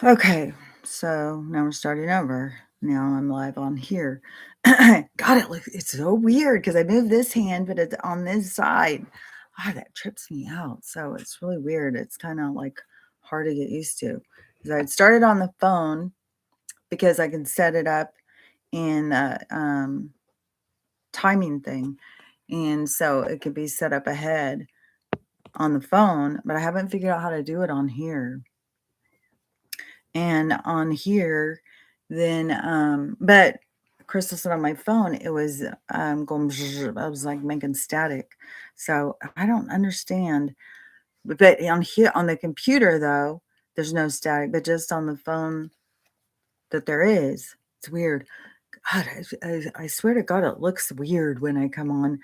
Okay, so now we're starting over. Now I'm live on here. God, it's so weird because I moved this hand, but it's on this side. Ah, that trips me out. So it's really weird. It's kind of like hard to get used to. Because I started on the phone because I can set it up in the timing thing. And so it could be set up ahead on the phone, but I haven't figured out how to do it on here. And on here, then, but Crystal said on my phone, it was going, I was like making static. So I don't understand. But on here, on the computer, though, there's no static, but just on the phone that there is. It's weird. God, I swear to God, it looks weird when I come on,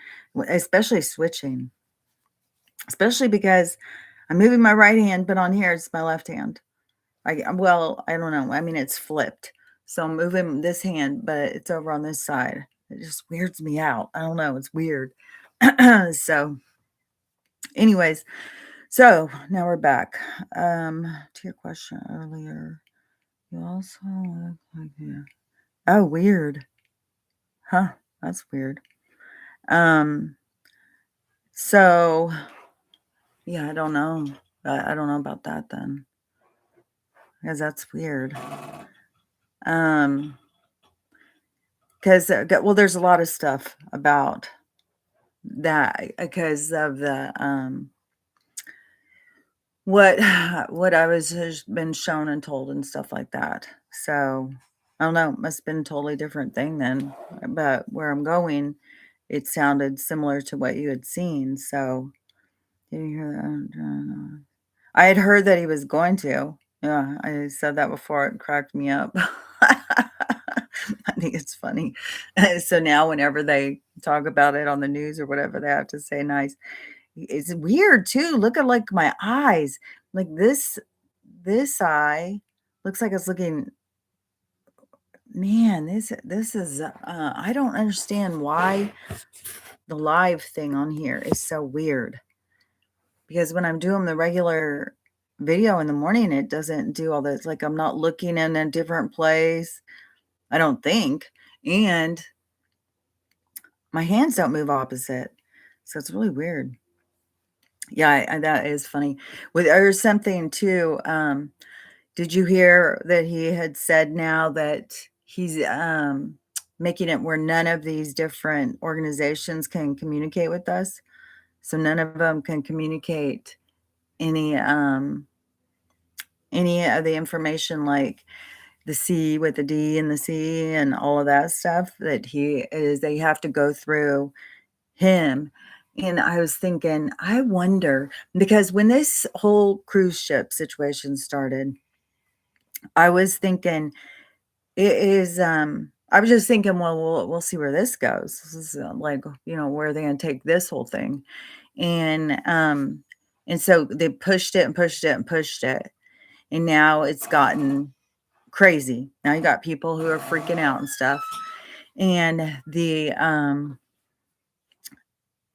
especially switching, especially because I'm moving my right hand, but on here, it's my left hand. Well, I don't know. I mean, it's flipped. So I'm moving this hand, but it's over on this side. It just weirds me out. I don't know. It's weird. So, anyways, so now we're back. To your question earlier, you also look like you. Oh, weird. Huh. That's weird. Um, so yeah, I don't know. I don't know about that then. Because that's weird. Because well, there's a lot of stuff about that because of the what what I was has been shown and told and stuff like that. So I don't know, must have been a totally different thing then. But where I'm going, it sounded similar to what you had seen. So did you hear that? I had heard that he was going to. Yeah, I said that before. It cracked me up. I think it's funny. So now, whenever they talk about it on the news or whatever, they have to say nice. It's weird too. Look at like my eyes. Like this eye looks like it's looking, man, this is I don't understand why the live thing on here is so weird. Because when I'm doing the regular video in the morning, it doesn't do all this. Like I'm not looking in a different place, I don't think. And my hands don't move opposite. So it's really weird. Yeah, that is funny. With or something too. Did you hear that he had said now that he's making it where none of these different organizations can communicate with us? So none of them can communicate any of the information like the C with the D and the C and all of that stuff that they have to go through him. And I was thinking, I wonder, because when this whole cruise ship situation started, I was thinking it is, I was just thinking, well, we'll see where this goes. This is like, where are they going to take this whole thing? And, um, and so they pushed it and pushed it and pushed it. And now it's gotten crazy. Now you got people who are freaking out and stuff. And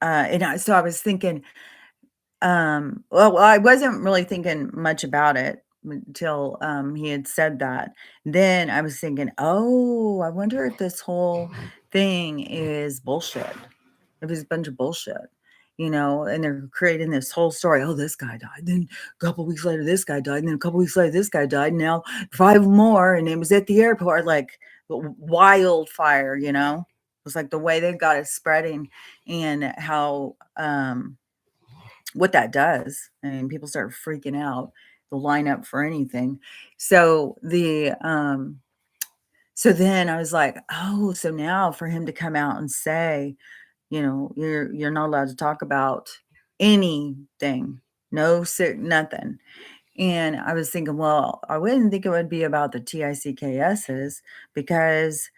so I was thinking, well, I wasn't really thinking much about it until he had said that. Then I was thinking, oh, I wonder if this whole thing is bullshit. If it's a bunch of bullshit, and they're creating this whole story. Oh, this guy died. Then a couple weeks later, this guy died. And then a couple weeks later, this guy died. Now 5 more, and it was at the airport, like wildfire. It was like the way they got it spreading, and how what that does. I mean, people start freaking out. They'll line up for anything. So so then I was like, oh, so now for him to come out and say, you're not allowed to talk about anything, no sick, nothing. And I was thinking, well, I wouldn't think it would be about the TICKSs because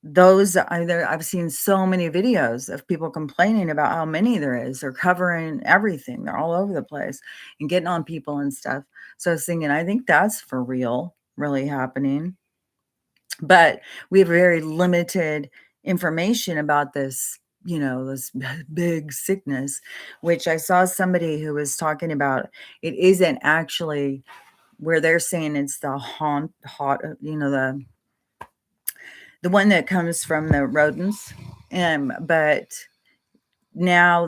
those either I've seen so many videos of people complaining about how many there is. They're covering everything. They're all over the place and getting on people and stuff. So I was thinking, I think that's for real, really happening. But we have very limited information about this, this big sickness, which I saw somebody who was talking about it isn't actually where they're saying it's the hot, the one that comes from the rodents. But now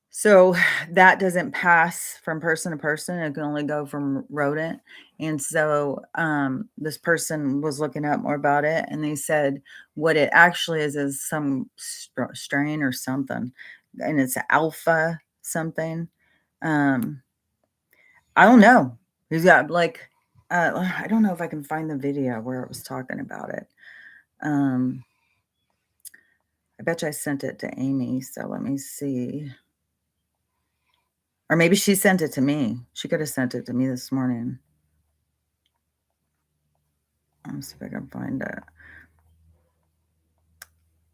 so that doesn't pass from person to person. It can only go from rodent. And so this person was looking up more about it, and they said what it actually is some strain or something, and it's alpha something. Um, I don't know. He's got like, I don't know if I can find the video where it was talking about it. I bet you I sent it to Amy. So let me see. Or maybe she sent it to me. She could have sent it to me this morning. Let's see if I can find it.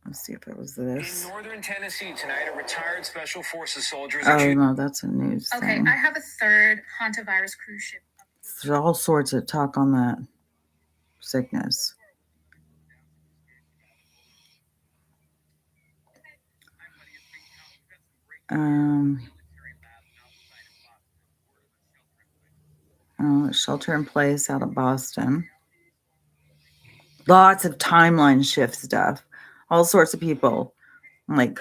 Let's see if it was this. In northern Tennessee tonight, a retired Special Forces soldier is Oh, no, that's a news Okay, thing. I have a third hantavirus cruise ship. There's all sorts of talk on that sickness. Shelter in place out of Boston. Lots of timeline shift stuff. All sorts of people like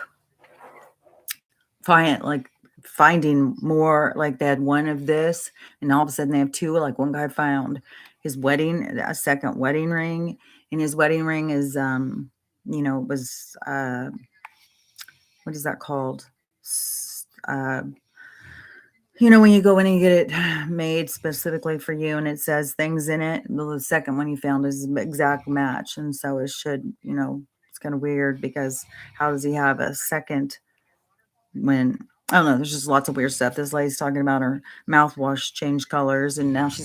finding more, like they had one of this and all of a sudden they have two. Like one guy found his a second wedding ring, and his wedding ring is was what is that called? When you go in and get it made specifically for you and it says things in it, the second one you found is an exact match. And so it should, it's kind of weird because how does he have a second when, I don't know, there's just lots of weird stuff. This lady's talking about her mouthwash changed colors, and now she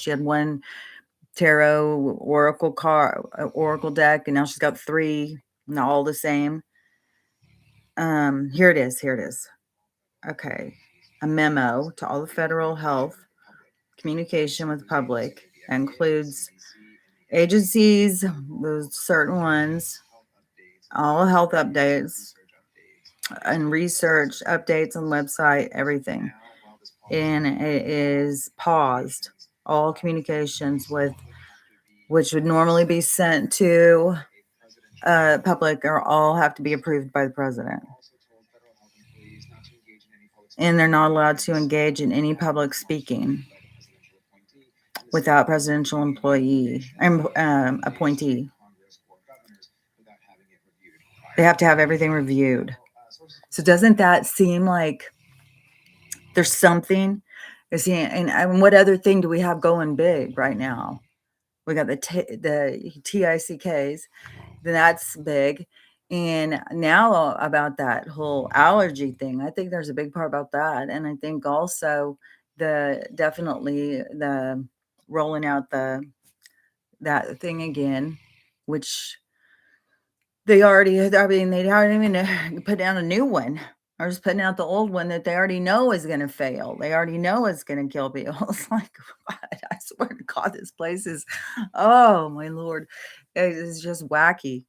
had one tarot oracle deck, and now she's got three, not all the same. Here it is. Okay. A memo to all the federal health communication with the public includes agencies, those certain ones, all health updates and research updates on website, everything. And it is paused. All communications which would normally be sent to public are all have to be approved by the president. And they're not allowed to engage in any public speaking without presidential appointee. They have to have everything reviewed. So doesn't that seem like there's something? And what other thing do we have going big right now? We got the TICKs, that's big. And now about that whole allergy thing, I think there's a big part about that. And I think also definitely the rolling out that thing again, which they already even put down a new one. Or just putting out the old one that they already know is going to fail. They already know it's going to kill people. It's like, God, I swear to God, this place is, oh my Lord, it is just wacky.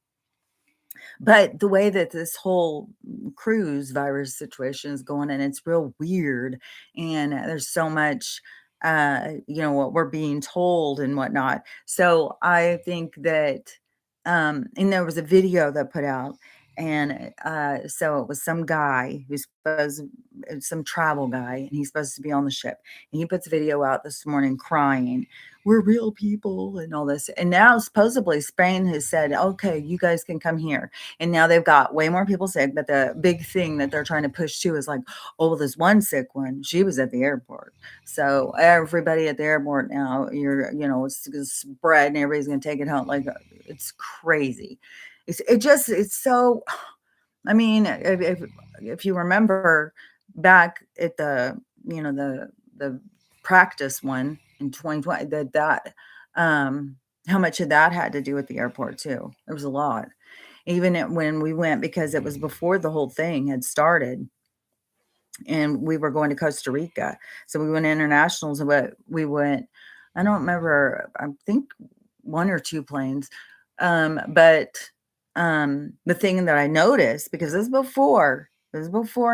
But the way that this whole cruise virus situation is going, and it's real weird, and there's so much, what we're being told and whatnot. So I think that, and there was a video that put out, and so it was some guy some travel guy, and he's supposed to be on the ship, and he puts a video out this morning crying, we're real people and all this. And now supposedly Spain has said, okay, you guys can come here. And now they've got way more people sick. But the big thing that they're trying to push to is like, oh, well, this one sick one, she was at the airport. So everybody at the airport now, it's going to spread and everybody's going to take it home. Like, it's crazy. It's so, I mean, if you remember back at the practice one in 2020, how much of that had to do with the airport too. There was a lot. Even when we went, because it was before the whole thing had started, and we were going to Costa Rica. So we went internationals, but we went, I don't remember, I think one or two planes. But the thing that I noticed, because this is before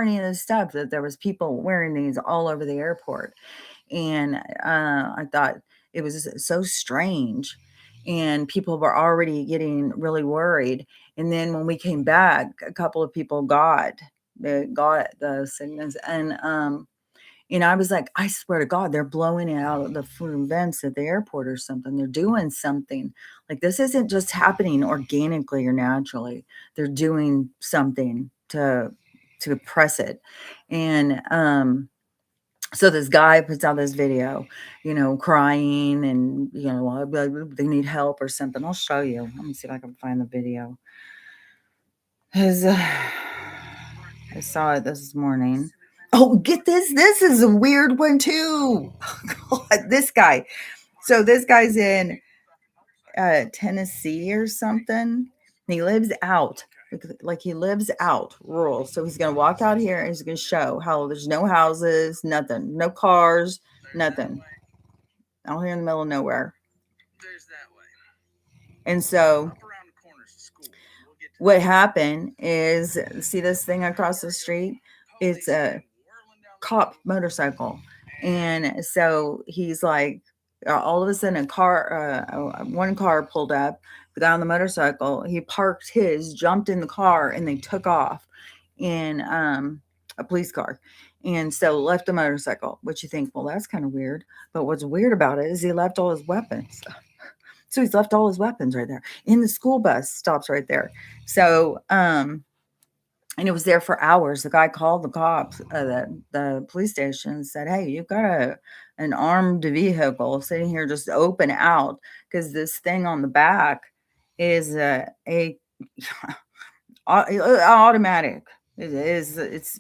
any of this stuff, that there was people wearing these all over the airport. And I thought it was so strange. And people were already getting really worried. And then when we came back, a couple of people got the sickness. And I was like, I swear to God, they're blowing it out of the food vents at the airport or something. They're doing something. Like this isn't just happening organically or naturally. They're doing something to press it. And so this guy puts out this video, crying and they need help or something. I'll show you. Let me see if I can find the video. His I saw it this morning. Oh, get this. This is a weird one too. Oh, God, this guy. So this guy's in Tennessee or something. He lives out. Like he lives out rural. So he's going to walk out here and he's going to show how there's no houses, nothing, no cars, nothing. Out here in the middle of nowhere. And so what happened is, see this thing across the street? It's a cop motorcycle. And so he's like, all of a sudden one car pulled up, the guy on the motorcycle, he parked his, jumped in the car, and they took off in a police car. And so left the motorcycle, which you think, well, that's kind of weird. But what's weird about it is he left all his weapons. So he's left all his weapons right there. In the school bus stops right there. So, and it was there for hours. The guy called the cops, the police station, and said, "Hey, you've got an armed vehicle sitting here just open out because this thing on the back is a automatic. It is. It's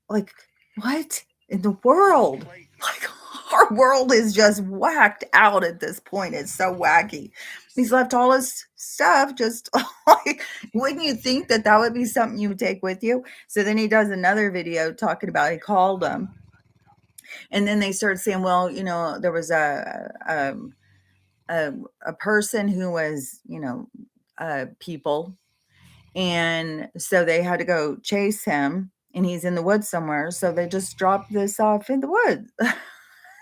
like what in the world? Like our world is just whacked out at this point. It's so wacky. He's left all his stuff just like, wouldn't you think that would be something you would take with you? So then he does another video talking about, he called them. And then they started saying, well, there was a person who was, people. And so they had to go chase him and he's in the woods somewhere. So they just dropped this off in the woods.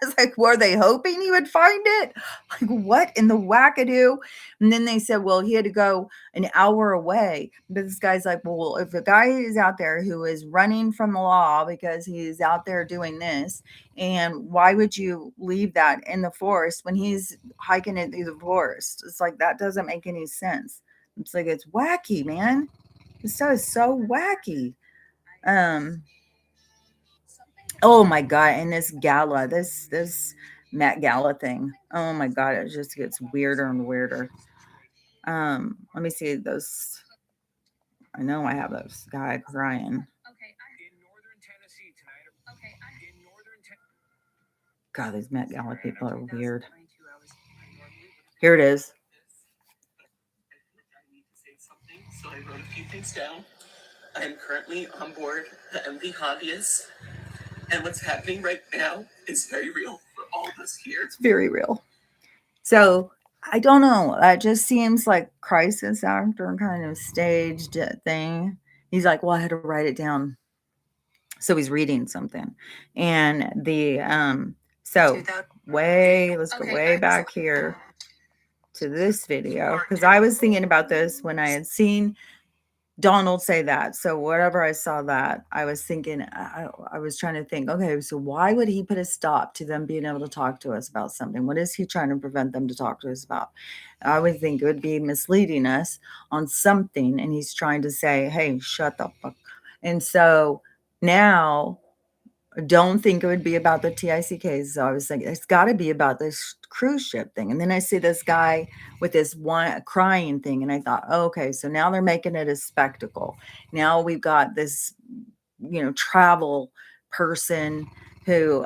It's like, were they hoping he would find it? Like, what in the wackadoo? And then they said, well, he had to go an hour away. But this guy's like, well, if a guy is out there who is running from the law because he's out there doing this, and why would you leave that in the forest when he's hiking it through the forest? It's like, that doesn't make any sense. It's like, it's wacky, man. This stuff is so wacky. Oh my God. And this gala, this Met Gala thing. Oh my God. It just gets weirder and weirder. Let me see those. I know I have this guy crying. In northern Tennessee tonight. In northern God, these Met Gala people are weird. Here it is. So I wrote a few things down. I am currently on board the MV Hobbyist. And what's happening right now is very real for all of us here. It's very real. So I don't know. It just seems like crisis actor kind of staged thing. He's like, well, I had to write it down. So he's reading something. And the so let's go way back here to this video, because I was thinking about this when I had seen Donald say that. So whatever I saw that, I was thinking, I was trying to think, okay, so why would he put a stop to them being able to talk to us about something? What is he trying to prevent them to talk to us about? I would think it would be misleading us on something. And he's trying to say, hey, shut the fuck. And so now I don't think it would be about the TICKs. So I was thinking, it's got to be about this cruise ship thing. And then I see this guy with this one crying thing. And I thought, oh, okay, so now they're making it a spectacle. Now we've got this, travel person who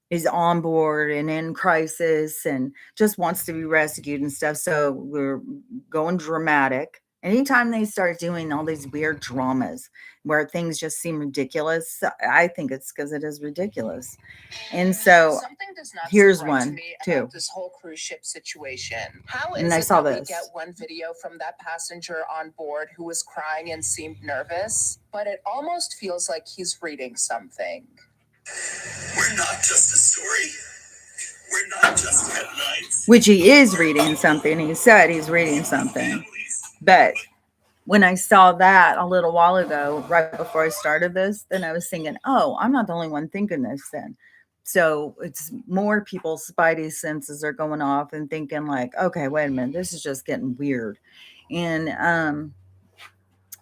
is on board and in crisis and just wants to be rescued and stuff. So we're going dramatic. Anytime they start doing all these weird dramas where things just seem ridiculous, I think it's because it is ridiculous. And so something does not here's seem right one to me too. about this whole cruise ship situation. How is And I it saw that this. we get one video from that passenger on board who was crying and seemed nervous, but it almost feels like he's reading something? We're not just a story. We're not just headlines. Which he is reading something. He said he's reading something. But when I saw that a little while ago, right before I started this, then I was thinking, oh, I'm not the only one thinking this then. So it's more people's spidey senses are going off and thinking like, okay, wait a minute, this is just getting weird. And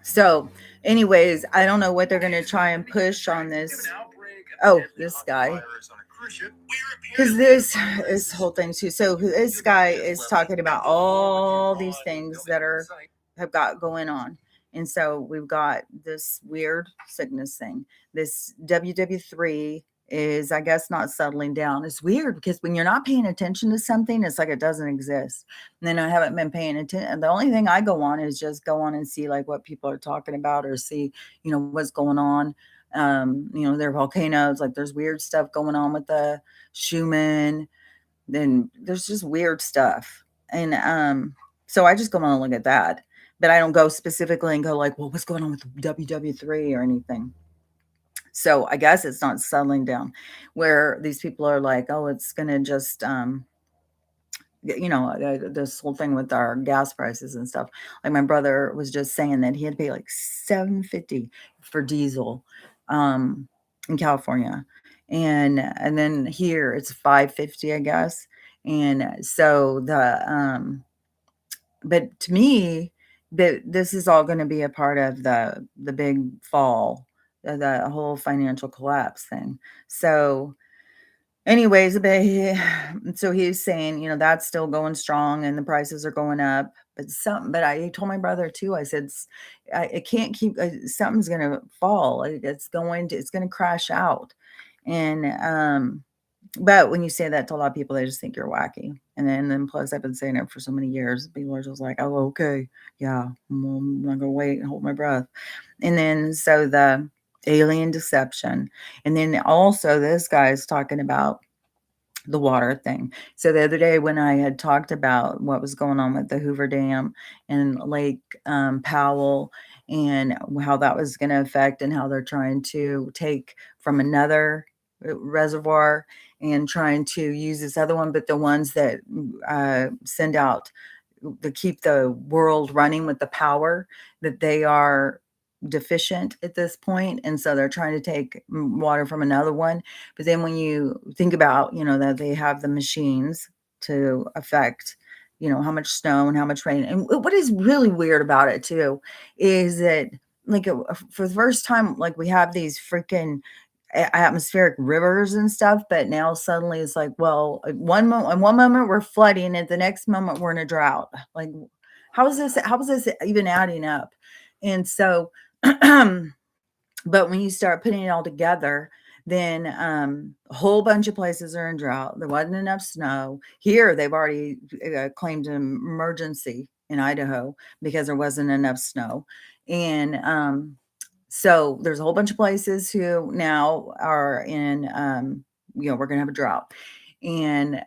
so anyways, I don't know what they're going to try and push on this. Oh, this guy. Because this whole thing too. So this guy is talking about all these things that have got going on. And so we've got this weird sickness thing. This WW3 is, I guess, not settling down. It's weird because when you're not paying attention to something, it's like it doesn't exist. And then I haven't been paying attention. The only thing I go on is just go on and see like what people are talking about or see, what's going on. There are volcanoes, like there's weird stuff going on with the Schumann. Then there's just weird stuff. And so I just go on and look at that. But I don't go specifically and go like, well, what's going on with WW3 or anything. So I guess it's not settling down where these people are like, oh, it's going to just, this whole thing with our gas prices and stuff. Like my brother was just saying that he had to pay like $7.50 for diesel in California. And then here it's $5.50, I guess. And so but to me, this is all going to be a part of the big fall, the whole financial collapse thing. So anyways, so he's saying, that's still going strong and the prices are going up. But I told my brother too, I said, it can't keep, something's going to fall. It's going to crash out. And, but when you say that to a lot of people, they just think you're wacky. And then plus I've been saying it for so many years. People are just like, oh, okay. Yeah. I'm not going to wait and hold my breath. And then, so the alien deception. And then also this guy is talking about the water thing. So the other day when I had talked about what was going on with the Hoover Dam and Lake Powell and how that was going to affect and how they're trying to take from another reservoir and trying to use this other one, but the ones that send out to keep the world running with the power, that they are deficient at this point, and so they're trying to take water from another one. But then when you think about that they have the machines to affect how much snow and how much rain, and what is really weird about it too is that like for the first time, like we have these freaking atmospheric rivers and stuff, but now suddenly it's like, well, in one moment we're flooding, and the next moment we're in a drought. Like, how is this even adding up? And so but when you start putting it all together, then a whole bunch of places are in drought. There wasn't enough snow. Here, they've already claimed an emergency in Idaho because there wasn't enough snow. And so there's a whole bunch of places who now are in, we're going to have a drought. And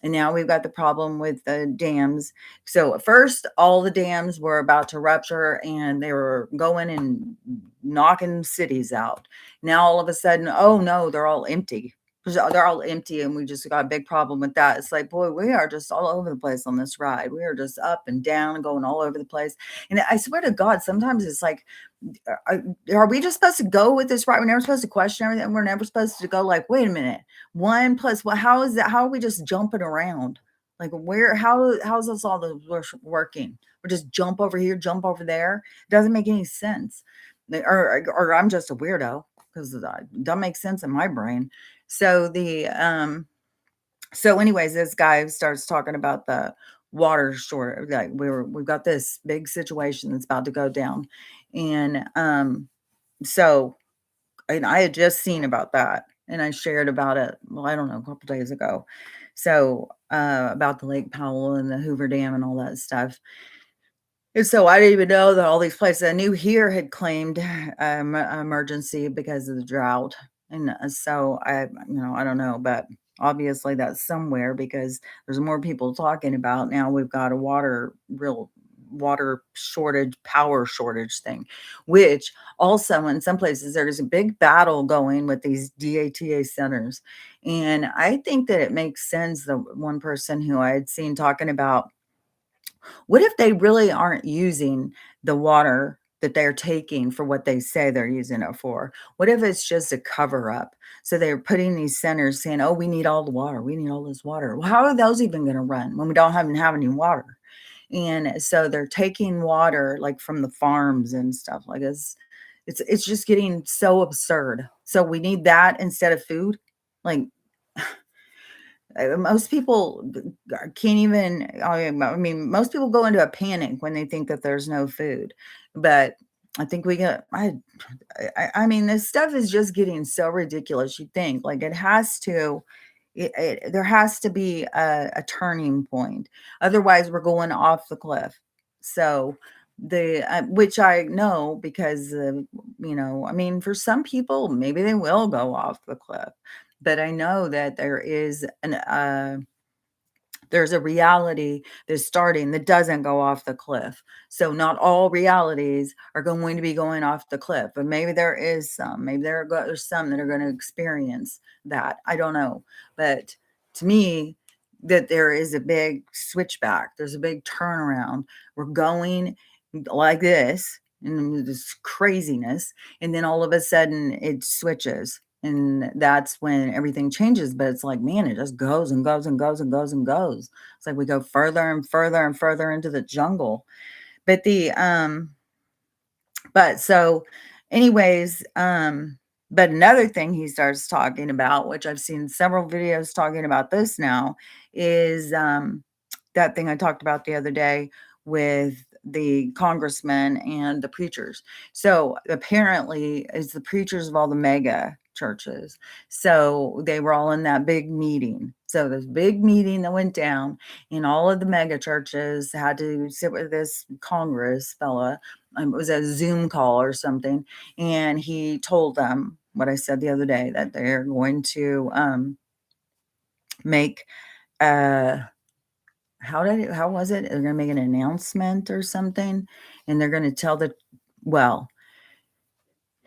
and now we've got the problem with the dams. So at first, all the dams were about to rupture and they were going and knocking cities out. Now, all of a sudden, oh no, they're all empty. They're all empty, and we just got a big problem with that. It's like, boy, we are just all over the place on this ride. We are just up and down and going all over the place. And I swear to God, sometimes it's like, are we just supposed to go with this ride? We're never supposed to question everything. We're never supposed to go like, wait a minute, 1 plus what? How is that? How are we just jumping around? Like how's this all working? We just jump over here, jump over there. It doesn't make any sense. Or I'm just a weirdo because it doesn't make sense in my brain. So so anyways, this guy starts talking about the water short. Like we've got this big situation that's about to go down. And so and I had just seen about that and I shared about it, well, I don't know, a couple days ago. So about the Lake Powell and the Hoover Dam and all that stuff. And so I didn't even know that all these places I knew here had claimed emergency because of the drought. And so I don't know, but obviously that's somewhere because there's more people talking about now we've got a real water shortage, power shortage thing, which also in some places there's a big battle going with these DATA centers. And I think that it makes sense. The one person who I had seen talking about, what if they really aren't using the water that they're taking for what they say they're using it for? What if it's just a cover up? So they're putting these centers saying, oh, we need all the water. We need all this water. Well, how are those even going to run when we don't even have any water? And so they're taking water like from the farms and stuff like this. It's just getting so absurd. So we need that instead of food. Like most people can't even, I mean, most people go into a panic when they think that there's no food. But I think I mean, this stuff is just getting so ridiculous. You think like it has to, there has to be a turning point. Otherwise, we're going off the cliff. So which I know because, I mean, for some people, maybe they will go off the cliff, but I know that there's a reality that's starting that doesn't go off the cliff. So not all realities are going to be going off the cliff, but maybe there is some. Maybe there's some that are going to experience that. I don't know, but to me, that there is a big switchback. There's a big turnaround. We're going like this and this craziness, and then all of a sudden it switches. And that's when everything changes. But it's like, man, it just goes and goes and goes and goes and goes. It's like we go further and further and further into the jungle. But so anyways, but another thing he starts talking about, which I've seen several videos talking about this now, is that thing I talked about the other day with the congressmen and the preachers. So apparently it's the preachers of all the mega churches. So they were all in that big meeting. So this big meeting that went down, and all of the mega churches had to sit with this Congress fella. It was a Zoom call or something. And he told them what I said the other day, that they're going to make how was it? They're going to make an announcement or something, and they're going to tell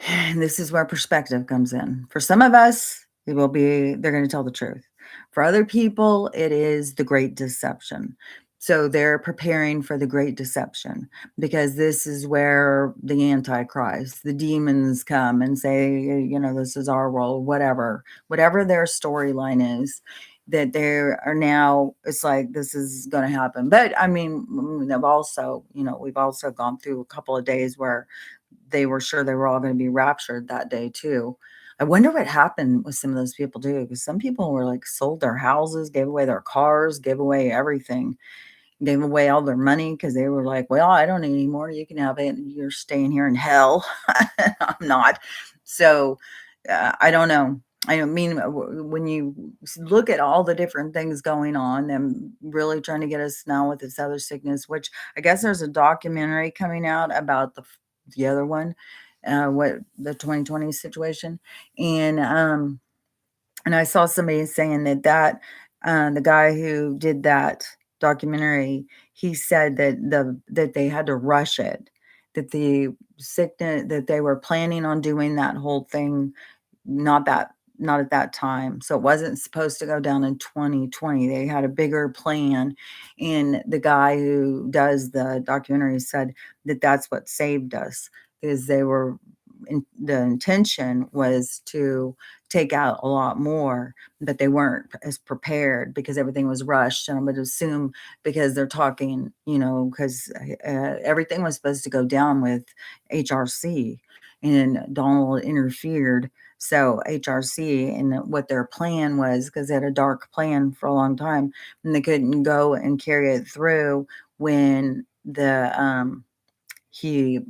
and this is where perspective comes in. For some of us, they're going to tell the truth. For other people, it is the great deception. So they're preparing for the great deception, because this is where the Antichrist, the demons come and say, this is our world, whatever their storyline is, that there are now, it's like, this is going to happen. But I mean, we've also gone through a couple of days where they were sure they were all going to be raptured that day too. I wonder what happened with some of those people too, because some people were like sold their houses, gave away their cars, gave away everything, gave away all their money because they were like, well, I don't need any more. You can have it. You're staying here in hell. I'm not. So I don't know. I mean, when you look at all the different things going on, and really trying to get us now with this other sickness, which I guess there's a documentary coming out about the other one, what the 2020 situation. And I saw somebody saying that the guy who did that documentary, he said that they had to rush it, that the sickness, that they were planning on doing that whole thing, not at that time. So it wasn't supposed to go down in 2020. They had a bigger plan. And the guy who does the documentary said that that's what saved us, is the intention was to take out a lot more, but they weren't as prepared because everything was rushed. And I would assume because they're talking, because everything was supposed to go down with HRC, and Donald interfered. So HRC, and what their plan was, because they had a dark plan for a long time, and they couldn't go and carry it through when he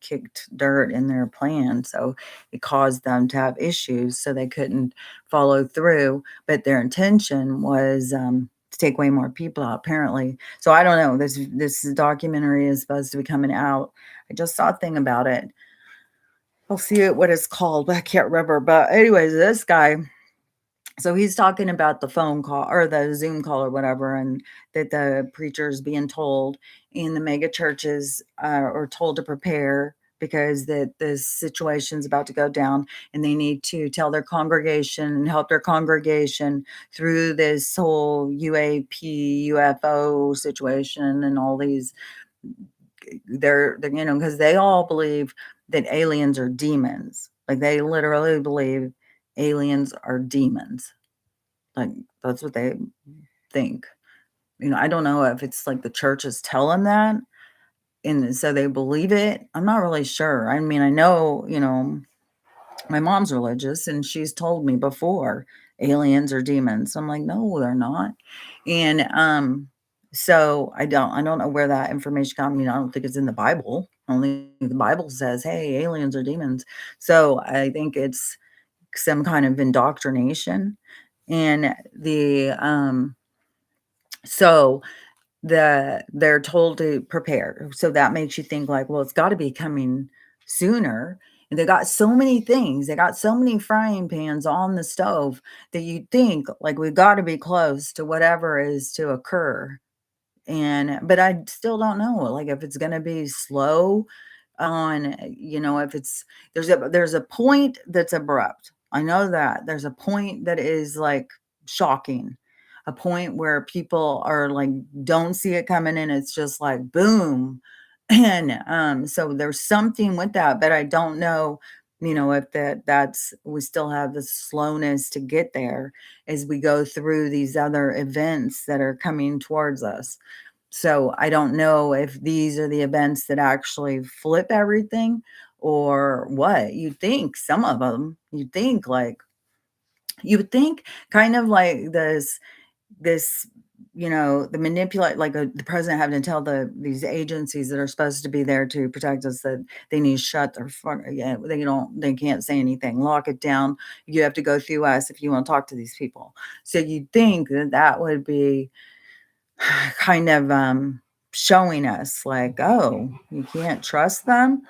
kicked dirt in their plan. So it caused them to have issues. So they couldn't follow through. But their intention was to take way more people out, apparently. So I don't know. This documentary is supposed to be coming out. I just saw a thing about it. I'll see what it's called, but I can't remember. But anyways, this guy, So he's talking about the phone call or the Zoom call or whatever, and that the preacher is being told in the mega churches are told to prepare because that the situation's about to go down, and they need to tell their congregation and help their congregation through this whole UAP UFO situation and all these. They're because they all believe that aliens are demons. Like they literally believe aliens are demons. Like, that's what they think. I don't know if it's like the church is telling that, and so they believe it. I'm not really sure. I mean, I know, my mom's religious, and she's told me before aliens are demons. I'm like, no, they're not. And so I don't know where that information comes. I mean, I don't think it's in the Bible. Only the Bible says, hey, aliens are demons. So I think it's some kind of indoctrination. And so they're told to prepare. So that makes you think like, well, it's got to be coming sooner. And they got so many things. They got so many frying pans on the stove that you think like we've got to be close to whatever is to occur. But I still don't know like if it's going to be slow on, if it's there's a point that's abrupt. I know that there's a point that is like shocking, a point where people are like don't see it coming, and it's just like boom. And so there's something with that, but I don't know, if that's we still have the slowness to get there as we go through these other events that are coming towards us. So I don't know if these are the events that actually flip everything or what. You'd think like you would think kind of like this the manipulate like the president having to tell these agencies that are supposed to be there to protect us that they need to shut their yeah, they can't say anything, lock it down. You have to go through us if you want to talk to these people. So you'd think that would be kind of showing us like, oh, you can't trust them,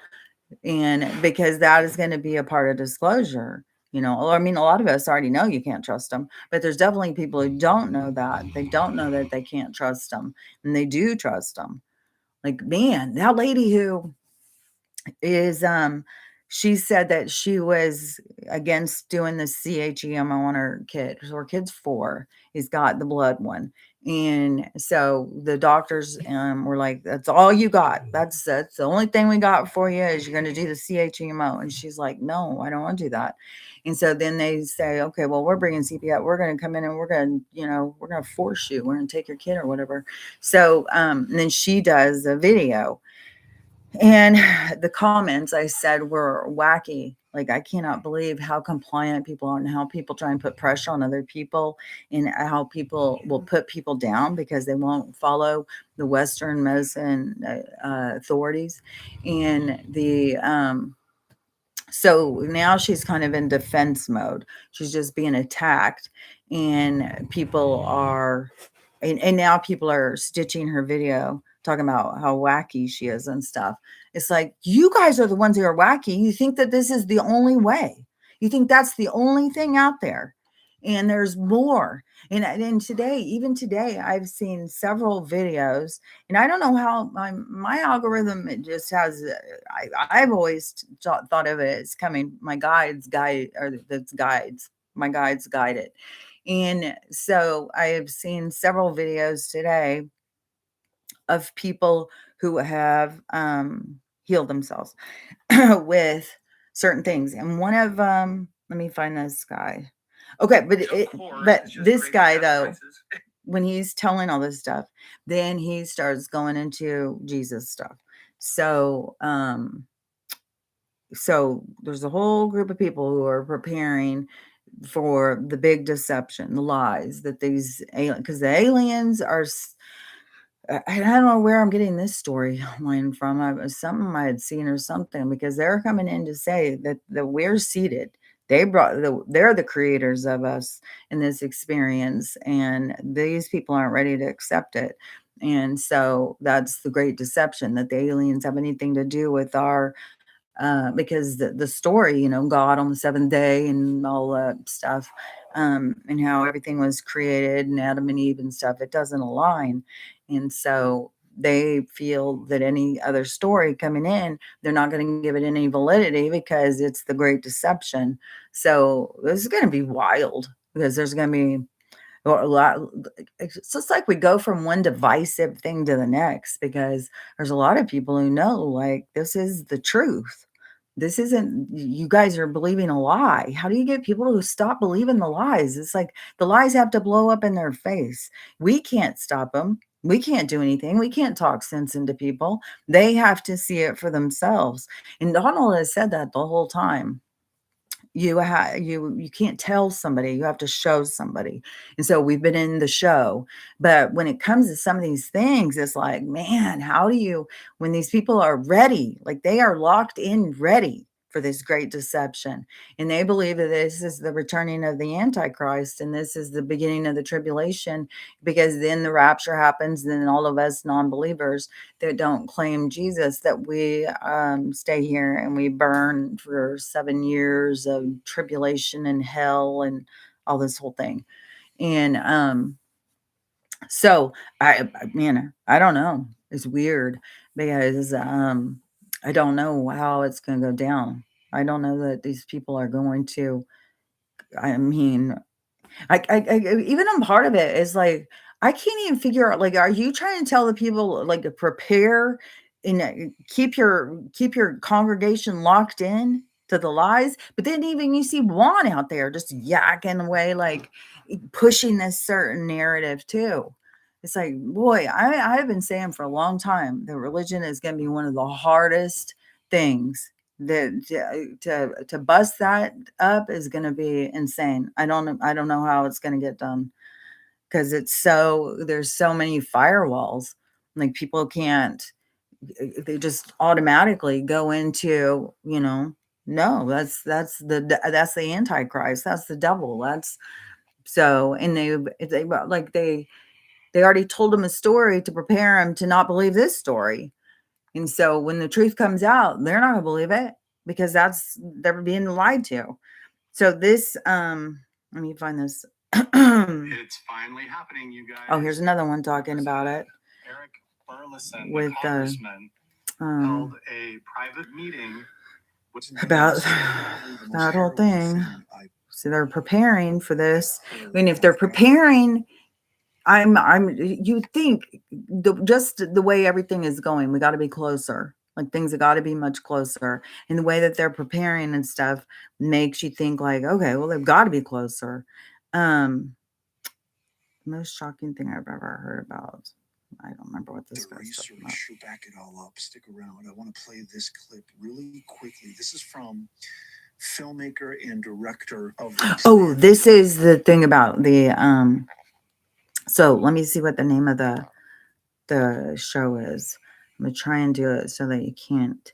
and because that is going to be a part of disclosure. I mean, a lot of us already know you can't trust them, but there's definitely people who don't know that. They don't know that they can't trust them, and they do trust them. Like, man, that lady who is she said that she was against doing the CHEMO on her kid. So her kid's 4. He's got the blood one. And so the doctors were like, that's all you got. That's the only thing we got for you is you're going to do the CHEMO. And she's like, no, I don't want to do that. And so then they say, okay, well, we're bringing CPS. We're going to come in and we're going to, we're going to force you. We're going to take your kid or whatever. So and then she does a video, and the comments I said were wacky. Like, I cannot believe how compliant people are and how people try and put pressure on other people and how people will put people down because they won't follow the Western medicine authorities. And so now she's kind of in defense mode. She's just being attacked, and and now people are stitching her video talking about how wacky she is and stuff. It's like, you guys are the ones who are wacky. You think that this is the only way. You think that's the only thing out there. And there's more. And today, even today, I've seen several videos, and I don't know how my algorithm, it just has. I've always thought of it as coming. My guides guide, or that's guides. My guides guide it, and so I have seen several videos today of people who have healed themselves with certain things, and one of let me find this guy. Okay, but this guy though, when he's telling all this stuff, then he starts going into Jesus stuff. So so there's a whole group of people who are preparing for the big deception, the lies that these aliens, because the aliens are I don't know where I'm getting this storyline from. It was something I had seen or something, because they're coming in to say that we're seated. They're the creators of us in this experience, and these people aren't ready to accept it. And so that's the great deception, that the aliens have anything to do with our because the story, God on the seventh day and all that stuff, and how everything was created and Adam and Eve and stuff, it doesn't align. And so they feel that any other story coming in, they're not going to give it any validity because it's the great deception. So this is going to be wild because there's going to be or a lot. It's just like we go from one divisive thing to the next because there's a lot of people who know, like, this is the truth. This isn't, you guys are believing a lie. How do you get people to stop believing the lies? It's like the lies have to blow up in their face. We can't stop them. We can't do anything. We can't talk sense into people. They have to see it for themselves. And Donald has said that the whole time. You can't tell somebody, you have to show somebody. And so we've been in the show, but when it comes to some of these things, it's like, man, how do you, when these people are ready, like they are locked in ready for this great deception, and they believe that this is the returning of the Antichrist and this is the beginning of the tribulation, because then the rapture happens, and then all of us non-believers that don't claim Jesus, that we stay here and we burn for 7 years of tribulation and hell and all this whole thing. And so man, I don't know. It's weird because I don't know how it's going to go down. I don't know that these people are going to. I mean, even on part of it is like, I can't even figure out, like, are you trying to tell the people, like, to prepare and keep your congregation locked in to the lies? But then even you see Juan out there just yakking away, like pushing this certain narrative too. It's like, boy, I've been saying for a long time that religion is going to be one of the hardest things, that to bust that up is going to be insane. I don't know how it's going to get done because there's so many firewalls. Like, people can't, they just automatically go into, no, that's the Antichrist, that's the devil, that's so. And they already told him a story to prepare him to not believe this story. And so when the truth comes out, they're not going to believe it because they're being lied to. So this, let me find this. It's finally happening, you guys. Oh, here's another one talking about it. Eric Burleson, With, the congressman, held a private meeting about that whole thing. So they're preparing for this. I mean, if they're preparing, you think just the way everything is going, we got to be closer. Like, things have got to be much closer. And the way that they're preparing and stuff makes you think like, okay, well, they've got to be closer. Most shocking thing I've ever heard about. I don't remember what this The was. research should back it all up. Stick around. I want to play this clip really quickly. This is from filmmaker and director of. Oh, this is the thing about the so let me see what the name of the show is. I'm gonna try and do it so that you can't,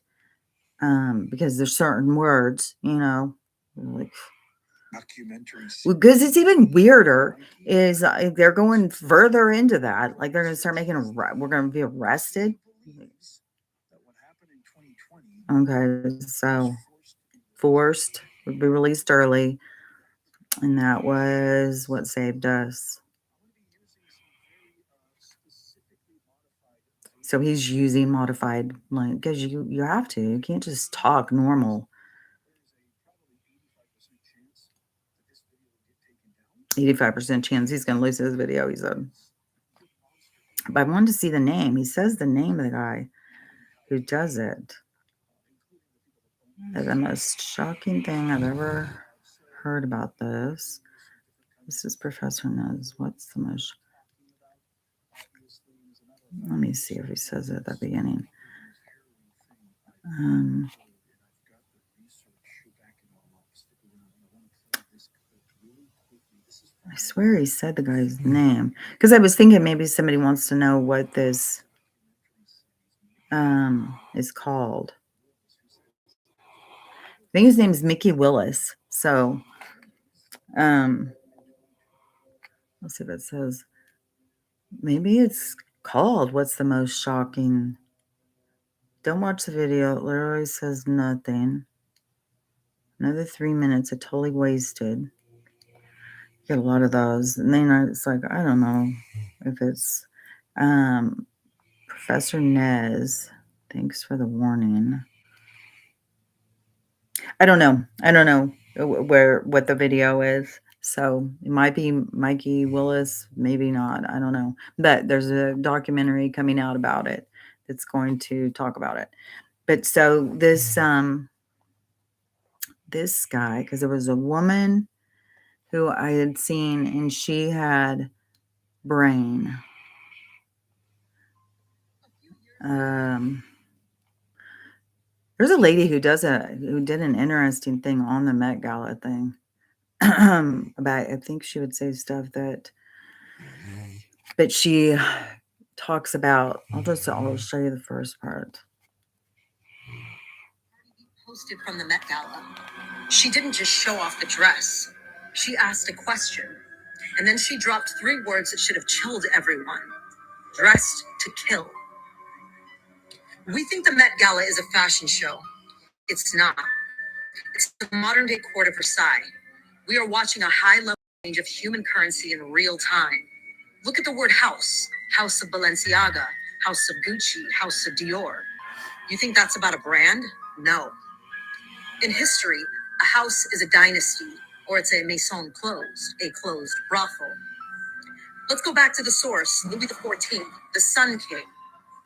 because there's certain words, like, because it's even weirder is they're going further into that. Like, they're gonna start making we're gonna be arrested. Okay, so Forced would be released early, and that was what saved us. So he's using modified, like, because you have to. You can't just talk normal. 85% chance he's going to lose his video, he said. But I wanted to see the name. He says the name of the guy who does it. The most shocking thing I've ever heard about this. This is Professor Knows. What's the most... Let me see if he says it at the beginning. I swear he said the guy's name, because I was thinking maybe somebody wants to know what this is called. I think his name is Mickey Willis. So let's see if it says. Maybe it's called What's the Most Shocking Don't watch the video. It literally says nothing. Another 3 minutes are totally wasted. Get a lot of those. And then it's like, I don't know if it's Professor Nez. Thanks for the warning. I don't know. I don't know what the video is. So it might be Mikey Willis, maybe not. I don't know. But there's a documentary coming out about it that's going to talk about it. But so this guy, because there was a woman who I had seen and she had brain. There's a lady who did an interesting thing on the Met Gala thing about, I think she would say stuff that, but she talks about, I'll show you the first part. Posted from the Met Gala. She didn't just show off the dress. She asked a question. And then she dropped 3 words that should have chilled everyone. Dressed to kill. We think the Met Gala is a fashion show. It's not. It's the modern day court of Versailles. We are watching a high level range of human currency in real time. Look at the word house. House of Balenciaga, House of Gucci, House of Dior. You think that's about a brand? No. In history, a house is a dynasty, or it's a maison closed, a closed brothel. Let's go back to the source, Louis XIV, the Sun King.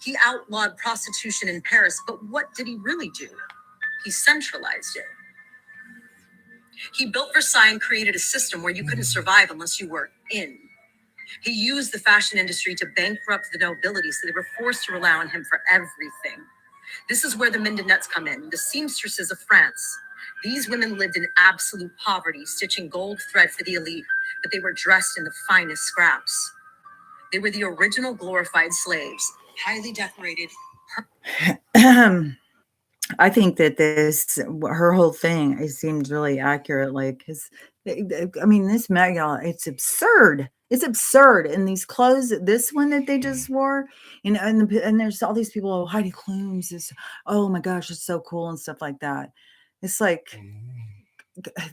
He outlawed prostitution in Paris, but what did he really do? He centralized it. He built Versailles and created a system where you couldn't survive unless you were in. He used the fashion industry to bankrupt the nobility, so they were forced to rely on him for everything. This is where the Mindonettes come in, the seamstresses of France. These women lived in absolute poverty, stitching gold thread for the elite, but they were dressed in the finest scraps. They were the original glorified slaves, highly decorated. I think that her whole thing, it seemed really accurate. Like, because I mean, this Met Gala, it's absurd. It's absurd. And these clothes, this one that they just wore, and there's all these people. Oh, Heidi Klum's is, oh my gosh, it's so cool and stuff like that. It's like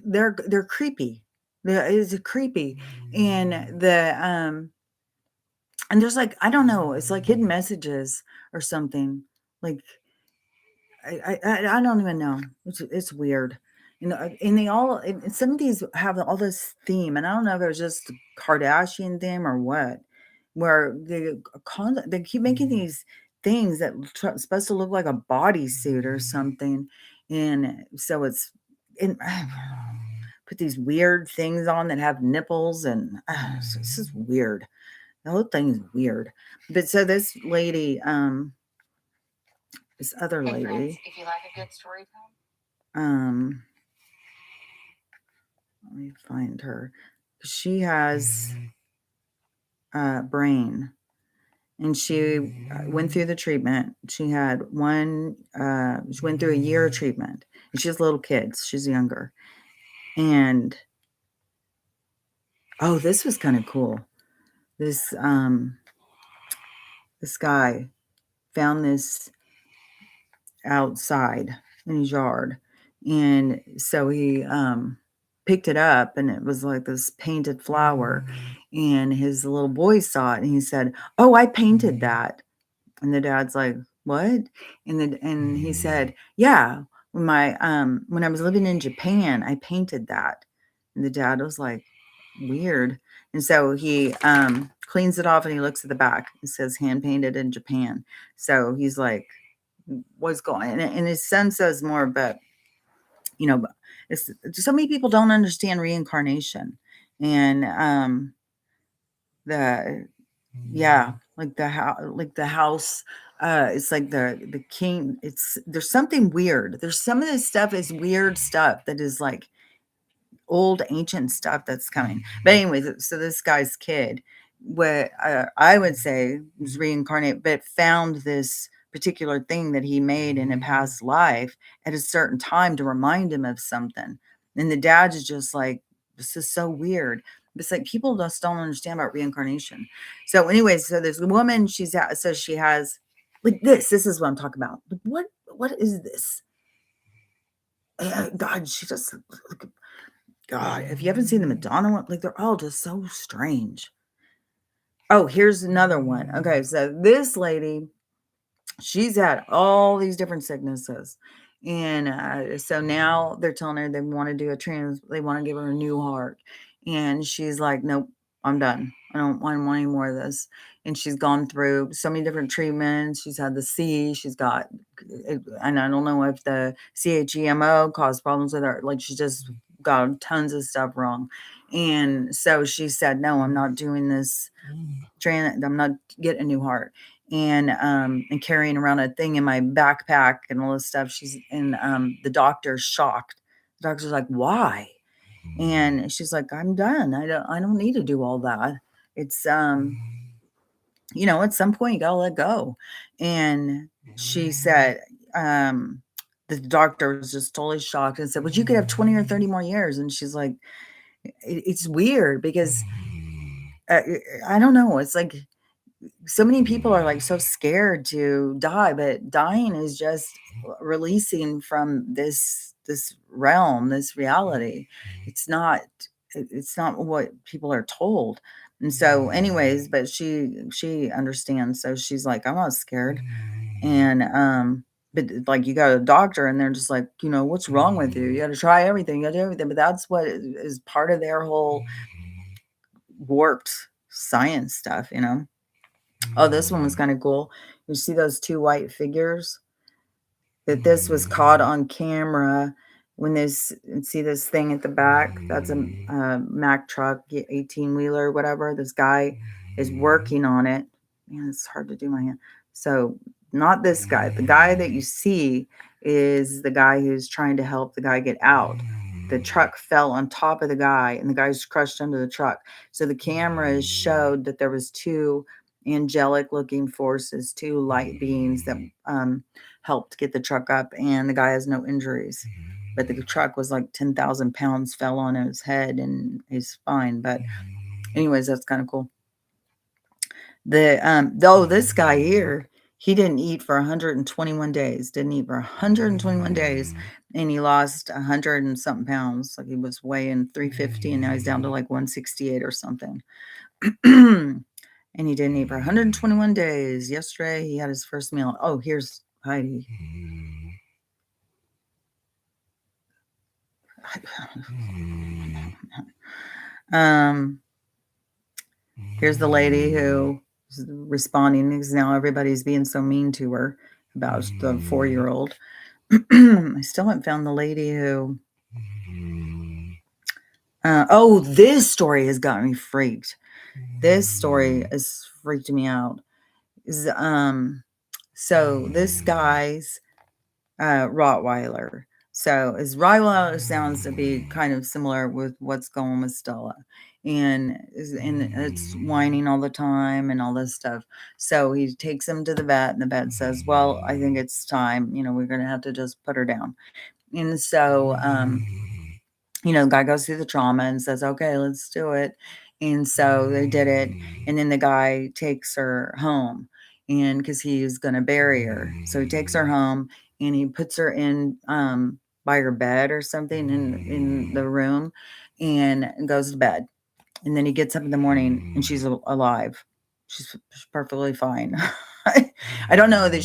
they're creepy. It's creepy, and and there's like, I don't know, it's like hidden messages or something. Like I don't even know. It's weird. And they all, and some of these have all this theme, and I don't know if it was just Kardashian theme or what, where they keep making these things that supposed to look like a bodysuit or something, and so it's put these weird things on that have nipples, and this is weird. The whole thing is weird. But so this lady, this other Hey lady, friends, if you like a good story time, let me find her. She has brain, and she went through the treatment. She had she went through a year of treatment, and she has little kids. She's younger. And oh, this was kind of cool. This guy found this outside in his yard, and so he picked it up, and it was like this painted flower, and his little boy saw it, and he said, "Oh, I painted that." And the dad's like, "What?" And he said, "Yeah, when I was living in Japan, I painted that." And the dad was like, "Weird." And so he cleans it off, and he looks at the back. It says hand painted in Japan. So he's like, what's going on? And his son says more, but it's so many people don't understand reincarnation, and like the house, it's like the king. There's something weird. There's some of this stuff is weird stuff that is like old ancient stuff that's coming. But anyways, so this guy's kid, what I would say was reincarnated, but found this particular thing that he made in a past life at a certain time to remind him of something. And the dad is just like, this is so weird. It's like people just don't understand about reincarnation. So anyways, so there's a woman, says she has Like this is what I'm talking about. Like, what is this? God, she just, God, if you haven't seen the Madonna one, like they're all just so strange. Oh, here's another one. Okay, so this lady, she's had all these different sicknesses. And so now they're telling her they want to do they want to give her a new heart. And she's like, nope, I'm done. I don't want any more of this. And she's gone through so many different treatments. She's had the she's got, and I don't know if the CHEMO caused problems with her. Like she just got tons of stuff wrong. And so she said, no, I'm not doing this. I'm not getting a new heart. And carrying around a thing in my backpack and all this stuff. The doctor's shocked. The doctor's like, why? And she's like, I'm done. I don't need to do all that. It's at some point you gotta let go. And she said, the doctor was just totally shocked and said, well, you could have 20 or 30 more years. And she's like, it's weird because I don't know. It's like so many people are like so scared to die, but dying is just releasing from this realm, this reality. It's not what people are told. And so anyways, but she understands. So she's like, I'm not scared. And but like you got a doctor and they're just like, what's wrong with you? You got to try everything, you got to do everything. But that's what is part of their whole warped science stuff. Oh, this one was kind of cool. You see those two white figures? That this was caught on camera when see this thing at the back? That's a Mack truck, 18-wheeler, whatever. This guy is working on it. Man, it's hard to do my hand. So not this guy. The guy that you see is the guy who's trying to help the guy get out. The truck fell on top of the guy and the guy's crushed under the truck. So the cameras showed that there was two angelic looking forces, two light beings that helped get the truck up, and the guy has no injuries. But the truck was like 10,000 pounds, fell on his head and he's fine. But anyways, that's kind of cool. This guy here, he didn't eat for 121 days. Didn't eat for 121 days. And he lost 100 and something pounds. Like he was weighing 350 and now he's down to like 168 or something. And he didn't eat for 121 days. Yesterday, he had his first meal. Oh, here's Heidi. Here's the lady who is responding because now everybody's being so mean to her about the 4-year-old. I still haven't found the lady who. This story has got me freaked. This story has freaked me out. So this guy's Rottweiler. So his Rottweiler sounds to be kind of similar with what's going on with Stella. And it's whining all the time and all this stuff. So he takes him to the vet and the vet says, well, I think it's time, we're going to have to just put her down. And so, the guy goes through the trauma and says, okay, let's do it. And so they did it. And then the guy takes her home and because he's going to bury her. So he takes her home and he puts her in, by her bed or something in the room and goes to bed. And then he gets up in the morning and she's alive. She's perfectly fine. I don't know that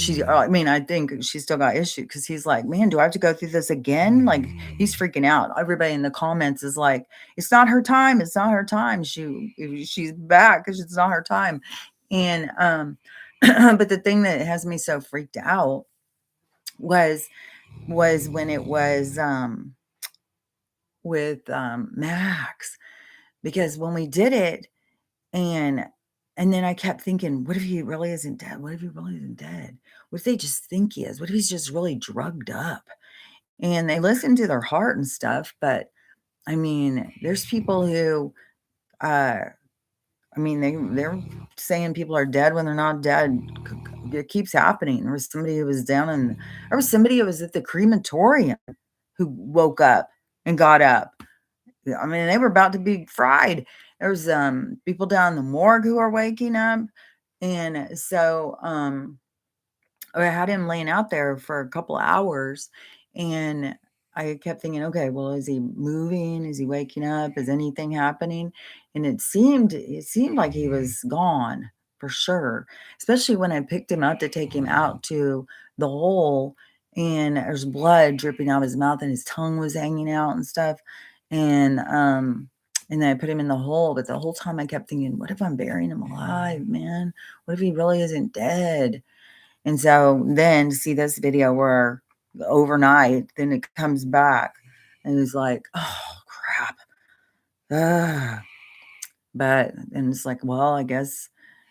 I think she's still got issues because he's like, man, do I have to go through this again? Like he's freaking out. Everybody in the comments is like, it's not her time. It's not her time. She's back because it's not her time. And, but the thing that has me so freaked out was when it was, with, Max, because when we did it and then I kept thinking, what if he really isn't dead? What if he really isn't dead? What if they just think he is? What if he's just really drugged up? And they listen to their heart and stuff. But there's people who, they're saying people are dead when they're not dead. It keeps happening. There was somebody who was at the crematorium who woke up and got up. They were about to be fried. There's people down in the morgue who are waking up. And so I had him laying out there for a couple hours, and I kept thinking, okay, well, is he moving? Is he waking up? Is anything happening? And it seemed like he was gone for sure, especially when I picked him up to take him out to the hole, and there's blood dripping out of his mouth and his tongue was hanging out and stuff. And then I put him in the hole, but the whole time I kept thinking, what if I'm burying him alive, man? What if he really isn't dead? And so then to see this video where overnight, then it comes back and it's like, oh crap. Ah. And it's like, well, I guess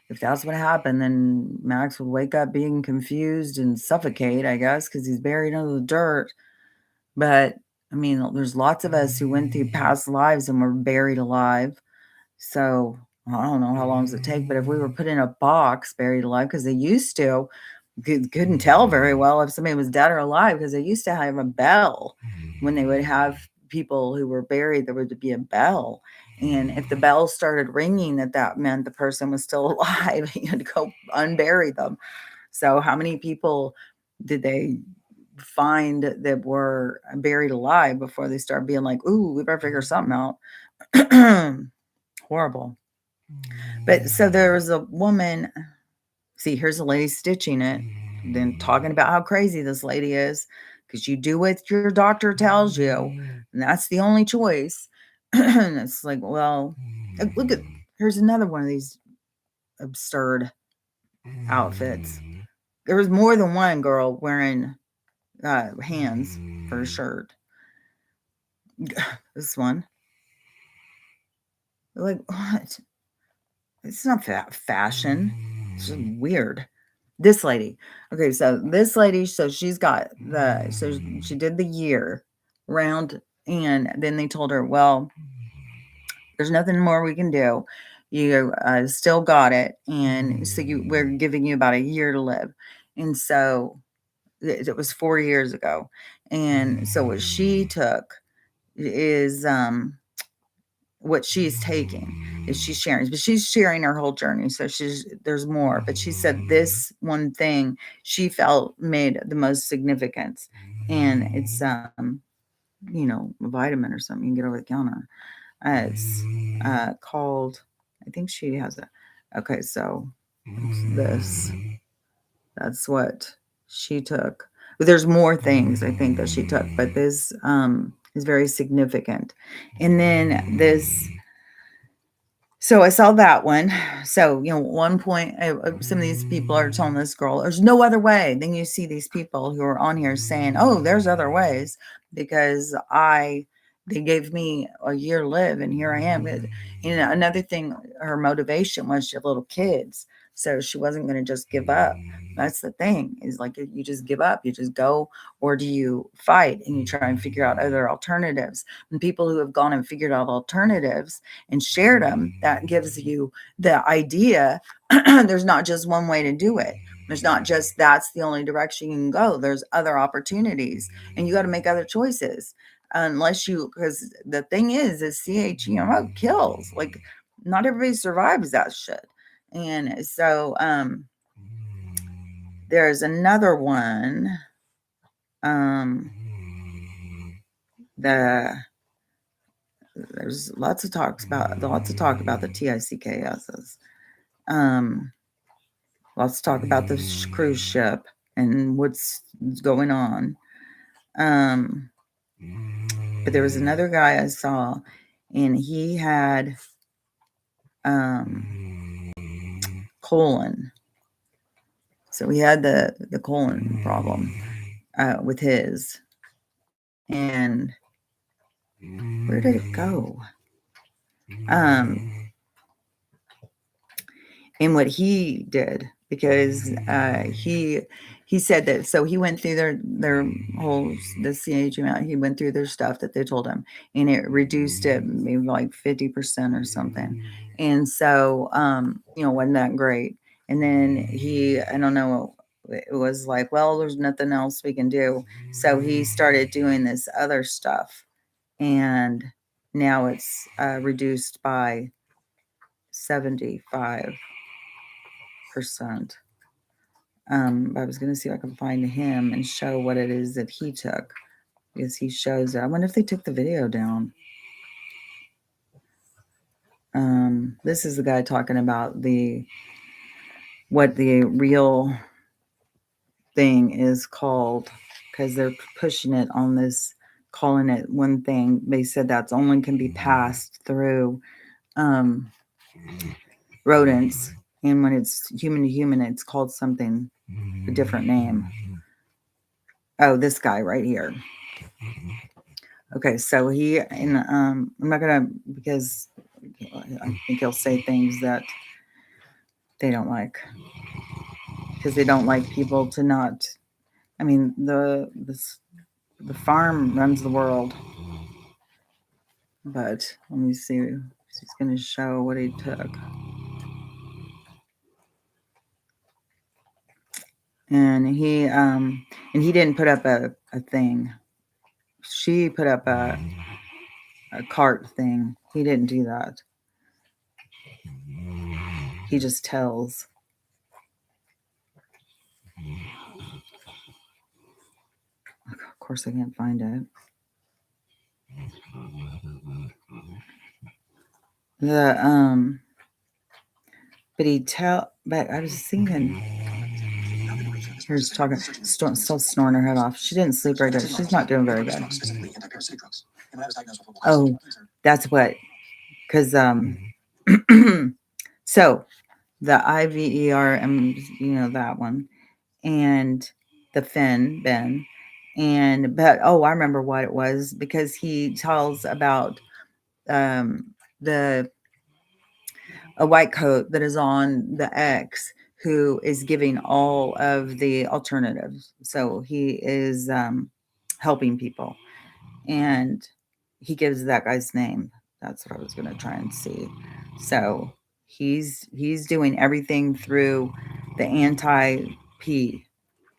if that's what happened, then Max would wake up being confused and suffocate, I guess, because he's buried under the dirt. But I mean, there's lots of us who went through past lives and were buried alive. So I don't know how long does it take, but if we were put in a box buried alive, because they used to, couldn't tell very well if somebody was dead or alive, because they used to have a bell when they would have people who were buried. There would be a bell, and if the bell started ringing, that meant the person was still alive. You had to go unbury them. So how many people did they find that were buried alive before they start being like, ooh, we better figure something out? Horrible. But so there was a woman. See, here's a lady stitching it, then talking about how crazy this lady is, because you do what your doctor tells you, and that's the only choice. And it's like, well, look at, here's another one of these absurd outfits. There was more than one girl wearing hands for a shirt. This one. Like, what? It's not fashion. It's just weird. This lady. Okay, so this lady, so she's got so she did the year round, and then they told her, well, there's nothing more we can do. You still got it, and so we're giving you about a year to live. And so it was 4 years ago. And so what she took is what she's taking is she's sharing, but she's sharing her whole journey. So there's more, but she said this one thing she felt made the most significance. And it's, a vitamin or something you can get over the counter. It's called, I think she has it. Okay. So it's this, that's what she took. But there's more things I think that she took, but this, is very significant. And then this, so I saw that one. So, at one point, some of these people are telling this girl, there's no other way. Then you see these people who are on here saying, oh, there's other ways, because they gave me a year to live, and here I am. And another thing, her motivation was she had little kids. So she wasn't going to just give up. That's the thing, is like, you just give up, you just go, or do you fight and you try and figure out other alternatives? And people who have gone and figured out alternatives and shared them, that gives you the idea. There's not just one way to do it. There's not just that's the only direction you can go. There's other opportunities, and you got to make other choices. Because the thing is CHGMO kills. Like, not everybody survives that shit. And so there's another one. There's lots of talk about the TICKSs. Lots of talk about the cruise ship and what's going on. But there was another guy I saw, and he had colon. So he had the colon problem with his. And where did it go? And what he did, because he said that, so he went through their whole, the CHMO, he went through their stuff that they told him, and it reduced it maybe like 50% or something. And so, wasn't that great? And then I don't know, it was like, well, there's nothing else we can do. So he started doing this other stuff, and now it's reduced by 75%. I was gonna see if I can find him and show what it is that he took, because he shows it. I wonder if they took the video down. This is the guy talking about what the real thing is called, because they're pushing it on this, calling it one thing. They said that's only can be passed through rodents, and when it's human to human, it's called something, a different name. Oh, this guy right here. Okay, so he, and I'm not gonna, because I think he'll say things that they don't like, because they don't like people to not. I mean, the farm runs the world. But let me see. He's going to show what he took. And he didn't put up a thing. She put up a cart thing. He didn't do that. He just tells. Of course, I can't find it. But I was thinking, here's talking, still snoring her head off. She didn't sleep very good. She's not doing very good. Oh, that's what, because so the IVER, that one, and the Ben, but I remember what it was, because he tells about a white coat that is on the X, who is giving all of the alternatives. So he is helping people, and he gives that guy's name. That's what I was going to try and see. So he's doing everything through the anti-P,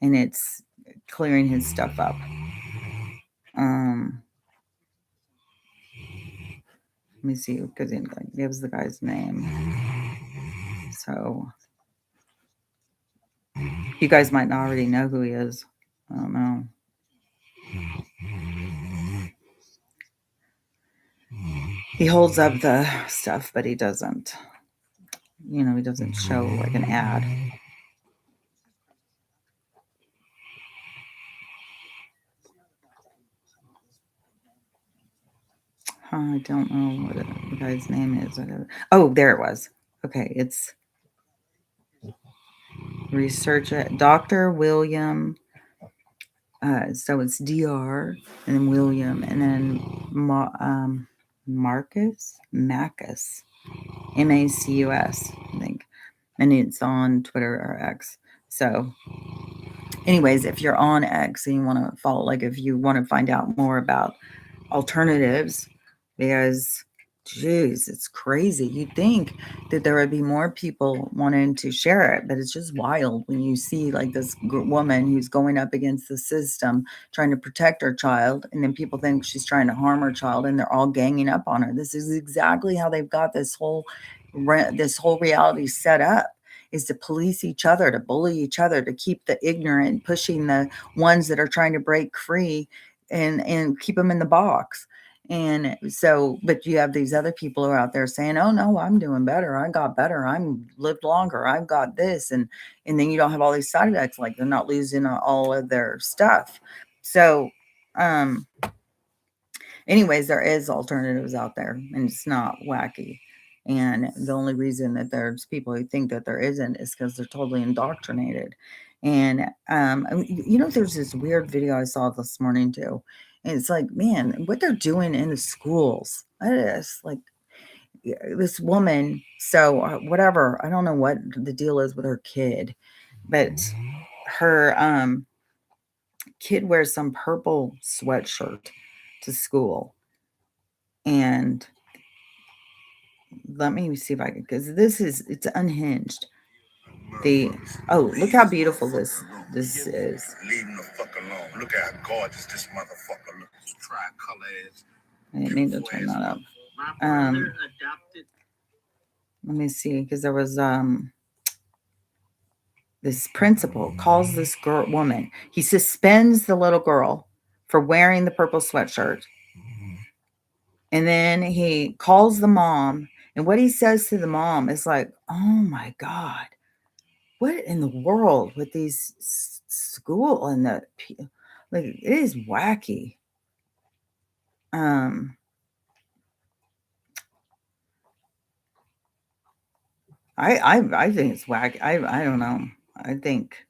and it's clearing his stuff up. Let me see, because he gives the guy's name. So you guys might not already know who he is. I don't know. He holds up the stuff, but he doesn't. He doesn't show like an ad. I don't know what the guy's name is. Oh, there it was. Okay, it's research it. Dr. William. So it's Dr. and then William, and then Macus, Macus, I think, and it's on Twitter or X. So, anyways, if you're on X and you want to follow, like if you want to find out more about alternatives, because geez, it's crazy. You'd think that there would be more people wanting to share it, but it's just wild when you see like this woman who's going up against the system, trying to protect her child, and then people think she's trying to harm her child, and they're all ganging up on her. This is exactly how they've got this whole reality set up, is to police each other, to bully each other, to keep the ignorant, pushing the ones that are trying to break free, and keep them in the box. And so, but you have these other people who are out there saying, oh no, I'm doing better. I got better. I'm lived longer. I've got this. And then you don't have all these side effects, like they're not losing all of their stuff. So, anyways, there is alternatives out there, and it's not wacky. And the only reason that there's people who think that there isn't is because they're totally indoctrinated. And, there's this weird video I saw this morning too. And it's like, man, what they're doing in the schools. It's like this woman. So whatever, I don't know what the deal is with her kid, but her kid wears some purple sweatshirt to school. And let me see if I can, because it's unhinged. Look how beautiful this is. Leave him the fuck alone. Look at how gorgeous this motherfucker looks. Tri-color ass. I didn't mean to turn that up. Let me see, because there was this principal calls this woman. He suspends the little girl for wearing the purple sweatshirt. And then he calls the mom. And what he says to the mom is like, oh my God, what in the world with these school and the, like, it is wacky. I think it's wacky. I don't know. I think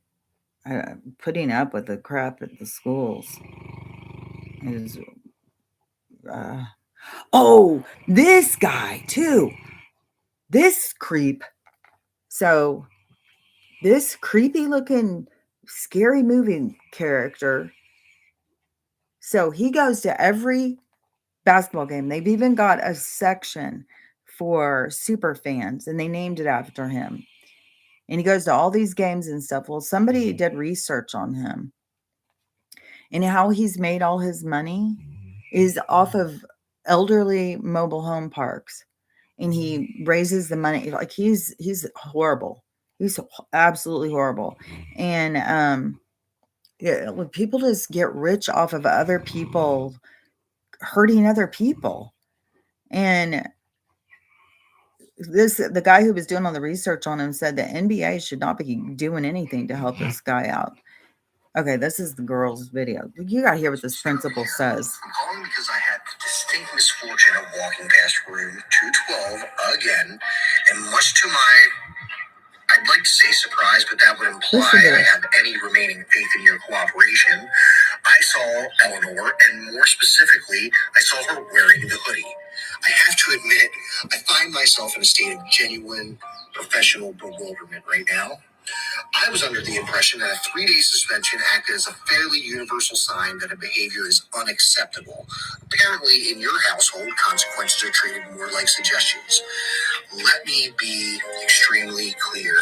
putting up with the crap at the schools is oh, this guy too. This creep. So this creepy looking scary movie character. So he goes to every basketball game. They've even got a section for super fans and they named it after him. And he goes to all these games and stuff. Well, somebody did research on him and how he's made all his money is off of elderly mobile home parks. And he raises the money. Like he's horrible. He's absolutely horrible. And, yeah, people just get rich off of other people hurting other people. And the guy who was doing all the research on him said the NBA should not be doing anything to help this guy out. Okay, this is the girl's video. You gotta hear what this principal says. I'm calling because I had the distinct misfortune of walking past room 212 again, and much to my, I'd like to say surprise, but that would imply I have any remaining faith in your cooperation. I saw Eleanor, and more specifically, I saw her wearing the hoodie. I have to admit, I find myself in a state of genuine professional bewilderment right now. I was under the impression that a 3-day suspension acted as a fairly universal sign that a behavior is unacceptable. Apparently, in your household, consequences are treated more like suggestions. Let me be extremely clear.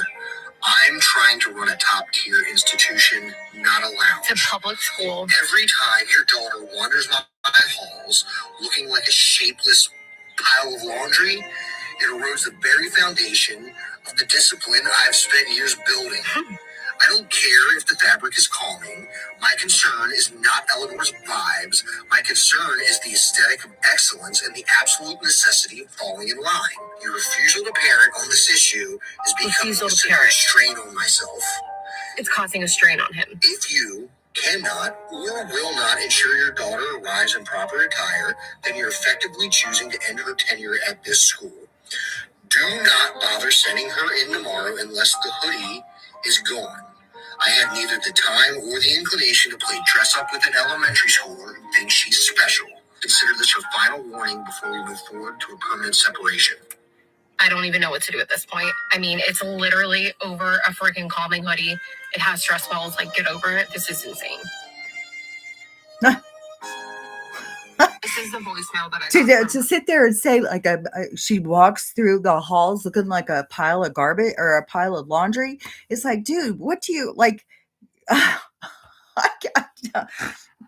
I'm trying to run a top-tier institution, not a lounge. It's a public school. Every time your daughter wanders my halls looking like a shapeless pile of laundry, it erodes the very foundation of the discipline I've spent years building. I don't care if the fabric is calming. My concern is not Eleanor's vibes. My concern is the aesthetic of excellence and the absolute necessity of falling in line. Your refusal to parent on this issue is becoming a severe strain on myself. It's causing a strain on him. If you cannot or will not ensure your daughter arrives in proper attire, then you're effectively choosing to end her tenure at this school. Do not bother sending her in tomorrow unless the hoodie is gone. I have neither the time or the inclination to play dress up with an elementary schooler who thinks she's special. Consider this your final warning before we move forward to a permanent separation. I don't even know what to do at this point. I mean, it's literally over a freaking calming hoodie. It has stress balls. Like, get over it. This is insane. This is the voicemail that I got to sit there and say like she walks through the halls looking like a pile of garbage or a pile of laundry. It's like, dude, what do you like?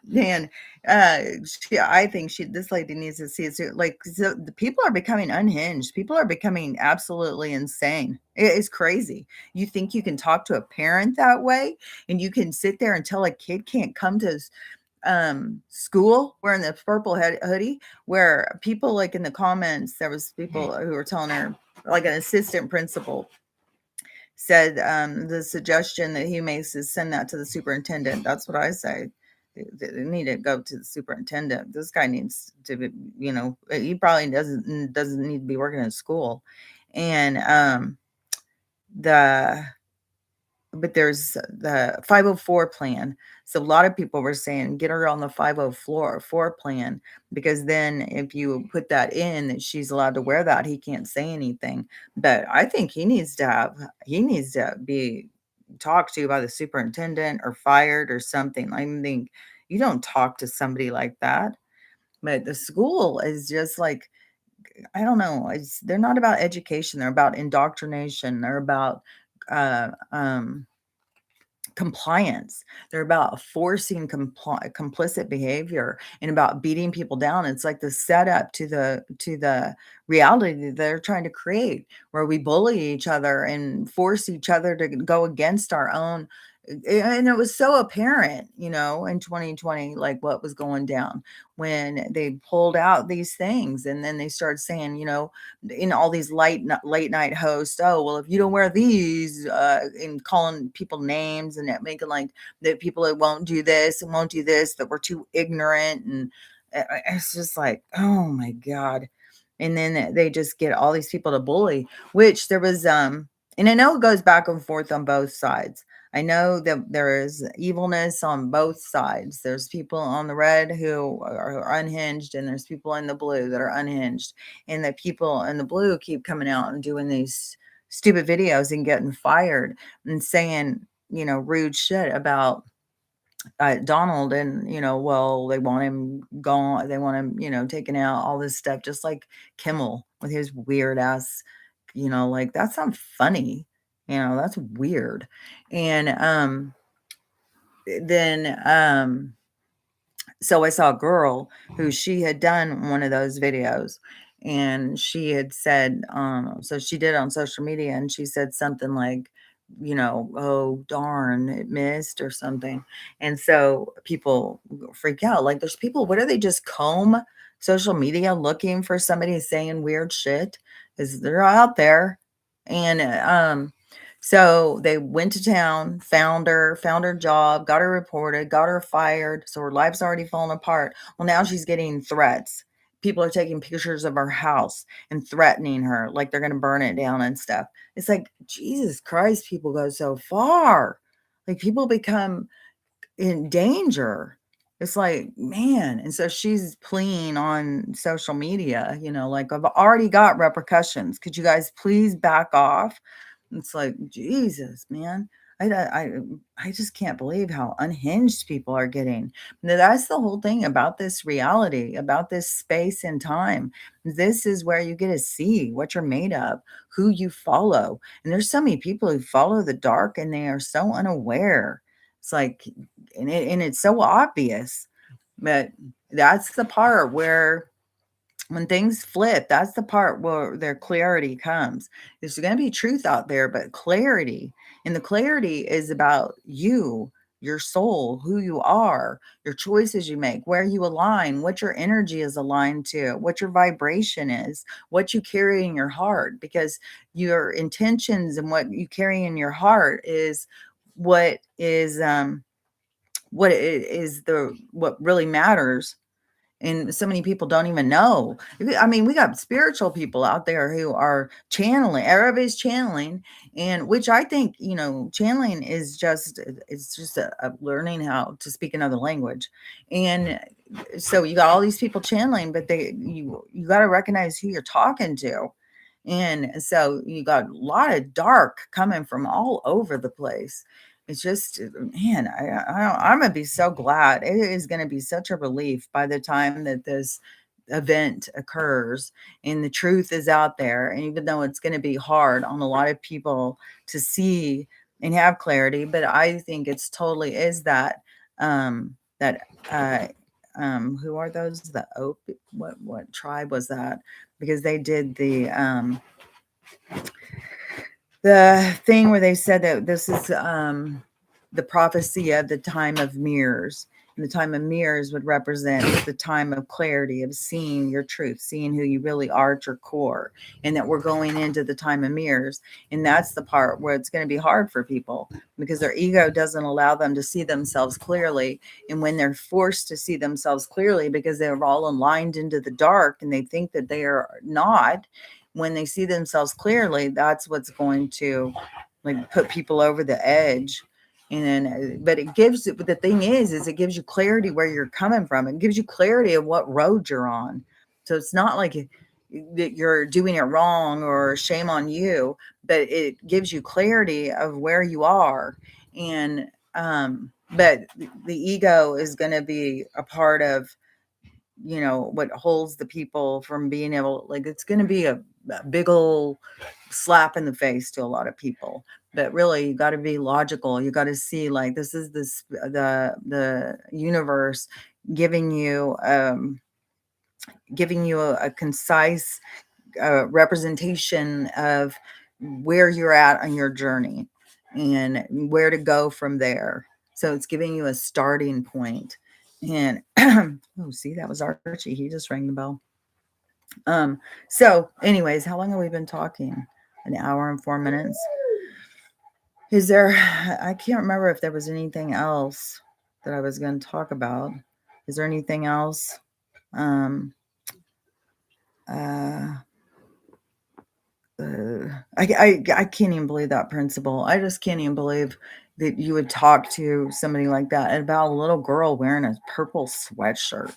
Man, I think this lady needs to see it. Like, so the people are becoming unhinged. People are becoming absolutely insane. It's crazy. You think you can talk to a parent that way, and you can sit there and tell a kid can't come to school wearing the purple hoodie, where people, like in the comments, there was people who were telling her, like an assistant principal said, the suggestion that he makes is send that to the superintendent. That's what I say. They need to go to the superintendent. This guy needs to be, he probably doesn't need to be working in school. And but there's the 504 plan. So a lot of people were saying, get her on the 504 plan, because then if you put that in, that she's allowed to wear that, he can't say anything. But I think he needs to be talked to by the superintendent or fired or something. I think you don't talk to somebody like that. But the school is just like, I don't know. They're not about education. They're about indoctrination. They're about compliance. They're about forcing complicit behavior and about beating people down. It's like the setup to the reality that they're trying to create, where we bully each other and force each other to go against our own. And it was so apparent, in 2020, like what was going down when they pulled out these things, and then they started saying, in all these late night hosts, oh well, if you don't wear these, and calling people names and making like that people that won't do this and won't do this, that we're too ignorant, and it's just like, oh my god. And then they just get all these people to bully, which there was and I know it goes back and forth on both sides. I know that there is evilness on both sides. There's people on the red who are unhinged, and there's people in the blue that are unhinged. And the people in the blue keep coming out and doing these stupid videos and getting fired and saying, rude shit about Donald. And, well, they want him gone. They want him, taken out, all this stuff, just like Kimmel with his weird ass, like that's not funny. That's weird. And then so I saw a girl who she had done one of those videos, and she had said, so she did it on social media, and she said something like, oh darn, it missed or something. And so people freak out. Like, there's people, what are they, just comb social media looking for somebody saying weird shit? Is they're out there. And so they went to town, found her job, got her reported, got her fired. So her life's already fallen apart. Well, now she's getting threats. People are taking pictures of her house and threatening her, like they're going to burn it down and stuff. It's like, Jesus Christ, people go so far. Like, people become in danger. It's like, man. And so she's pleading on social media, like, I've already got repercussions. Could you guys please back off? It's like, Jesus, man. I just can't believe how unhinged people are getting. Now, that's the whole thing about this reality, about this space and time. This is where you get to see what you're made of, who you follow. And there's so many people who follow the dark, and they are so unaware. It's like, and it's so obvious. But that's the part where, when things flip, that's the part where their clarity comes. There's going to be truth out there, but clarity. And the clarity is about you, your soul, who you are, your choices you make, where you align, what your energy is aligned to, what your vibration is, what you carry in your heart, because your intentions and what you carry in your heart is what what really matters. And so many people don't even know. I mean, we got spiritual people out there who are channeling. Everybody's channeling, and which I think, channeling is just, it's just a learning how to speak another language. And so you got all these people channeling, but you got to recognize who you're talking to. And so you got a lot of dark coming from all over the place. It's just, man, I'm going to be so glad. It is going to be such a relief by the time that this event occurs and the truth is out there. And even though it's going to be hard on a lot of people to see and have clarity, but I think it's totally is that, who are those? What tribe was that? Because they did the thing where they said that this is the prophecy of the time of mirrors. And the time of mirrors would represent the time of clarity, of seeing your truth, seeing who you really are at your core, and that we're going into the time of mirrors. And that's the part where it's going to be hard for people, because their ego doesn't allow them to see themselves clearly. And when they're forced to see themselves clearly because they're all aligned into the dark and they think that they are not, when they see themselves clearly, that's what's going to like put people over the edge. And then, but the thing is it gives you clarity where you're coming from. It gives you clarity of what road you're on. So it's not like that you're doing it wrong or shame on you, but it gives you clarity of where you are. And, but the ego is going to be a part of, what holds the people from being able, like, it's going to be a big old slap in the face to a lot of people. But really, you got to be logical. You got to see like this is the universe giving you a concise representation of where you're at on your journey and where to go from there. So it's giving you a starting point. And oh, see, that was Archie. He just rang the bell. So anyways, how long have we been talking? An hour and 4 minutes. Is there, I can't remember if there was anything else that I was going to talk about. Is there anything else? I can't even believe that principle. I just can't even believe that you would talk to somebody like that about a little girl wearing a purple sweatshirt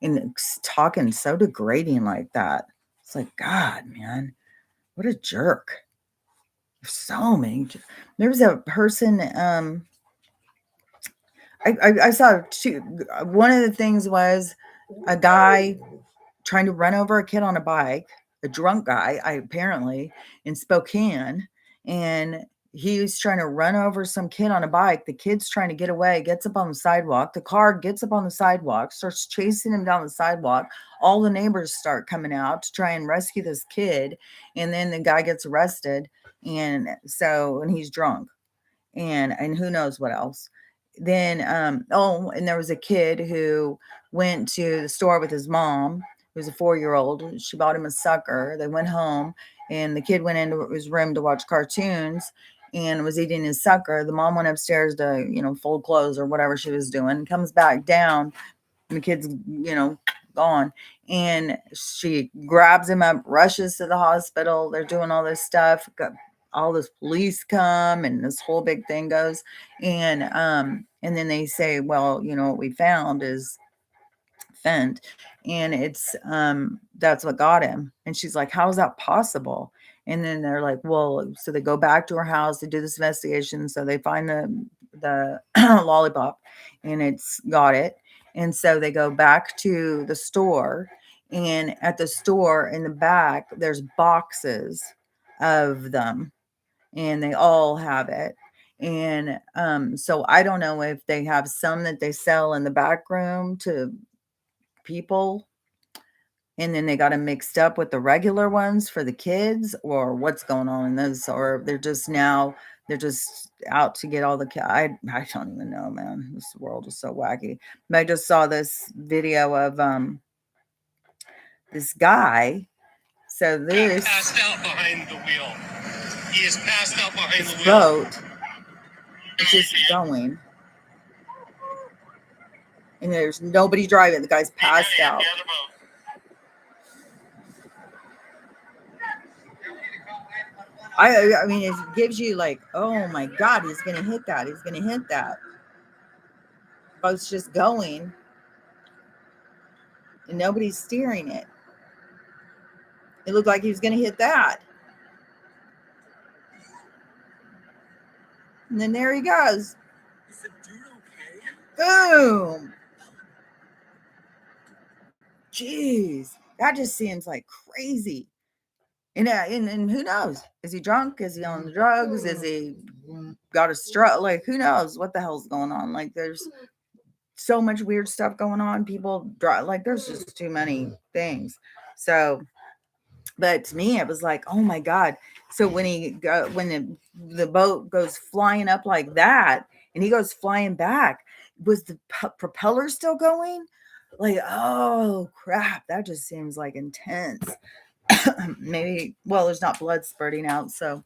and talking so degrading like that. It's like, God, man, what a jerk. So many. There was a person, I saw two. One of the things was a guy trying to run over a kid on a bike, a drunk guy, apparently in Spokane, and he's trying to run over some kid on a bike. The kid's trying to get away, gets up on the sidewalk. The car gets up on the sidewalk, starts chasing him down the sidewalk. All the neighbors start coming out to try and rescue this kid, and then the guy gets arrested. And he's drunk, and who knows what else. Then and there was a kid who went to the store with his mom, who was a 4-year-old. She bought him a sucker. They went home, and the kid went into his room to watch cartoons and was eating his sucker. The mom went upstairs to, fold clothes or whatever she was doing, comes back down, and the kid's, gone. And she grabs him up, rushes to the hospital. They're doing all this stuff. All this police come, and this whole big thing goes. And then they say, well, what we found is fent, and it's that's what got him. And she's like, how is that possible? And then they're like, well, so they go back to her house to do this investigation. So they find the lollipop, and it's got it. And so they go back to the store, and at the store in the back, there's boxes of them, and they all have it. And so I don't know if they have some that they sell in the back room to people, and then they got them mixed up with the regular ones for the kids, or what's going on in those, or they're just out to get all the I don't even know, man. This world is so wacky. But I just saw this video of this guy. So this passed out behind the wheel. He is passed out behind the wheel. Boat is just going, and there's nobody driving. The guy's passed out. I mean, it gives you like, oh my God, he's gonna hit that. He's gonna hit that. Boat's just going, and nobody's steering it. It looked like he was gonna hit that. And then there he goes. Is the dude okay? Boom. Jeez. That just seems like crazy. And who knows? Is he drunk? Is he on the drugs? Is he got a stroke? Like, who knows what the hell's going on? Like, there's so much weird stuff going on. People drive, like, there's just too many things. So, but to me, it was like, oh my God. So when the boat goes flying up like that, and he goes flying back, was the propeller still going? Like, oh crap, that just seems like intense. Maybe, well, there's not blood spurting out, so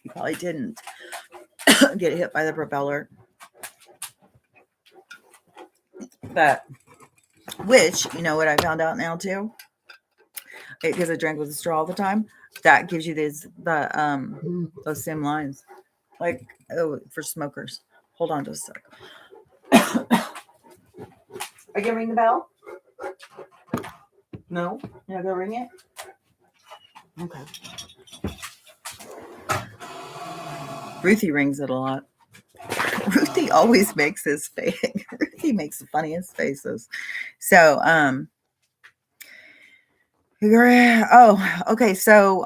he probably didn't get hit by the propeller. But, which, you know what I found out now too? Because I drank with a straw all the time. That gives you those same lines, like for smokers. Hold on just a sec. I can ring the bell. No, you're not gonna ring it. Okay. Ruthie rings it a lot. Ruthie always makes this face. Ruthie makes the funniest faces. So, okay. So,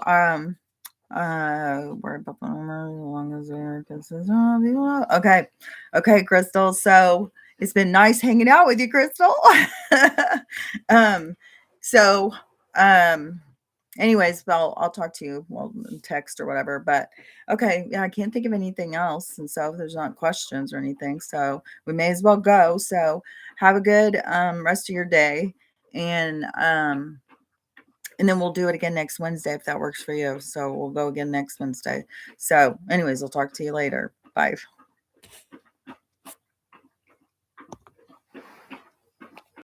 Worry about the numbers as long as they're consistent. Okay, Crystal. So it's been nice hanging out with you, Crystal. um, so anyways, I'll talk to you, well, in text or whatever. But okay, yeah, I can't think of anything else. And so if there's not questions or anything, so we may as well go. So have a good rest of your day. And then we'll do it again next Wednesday if that works for you. So we'll go again next Wednesday. So anyways, I'll talk to you later. Bye.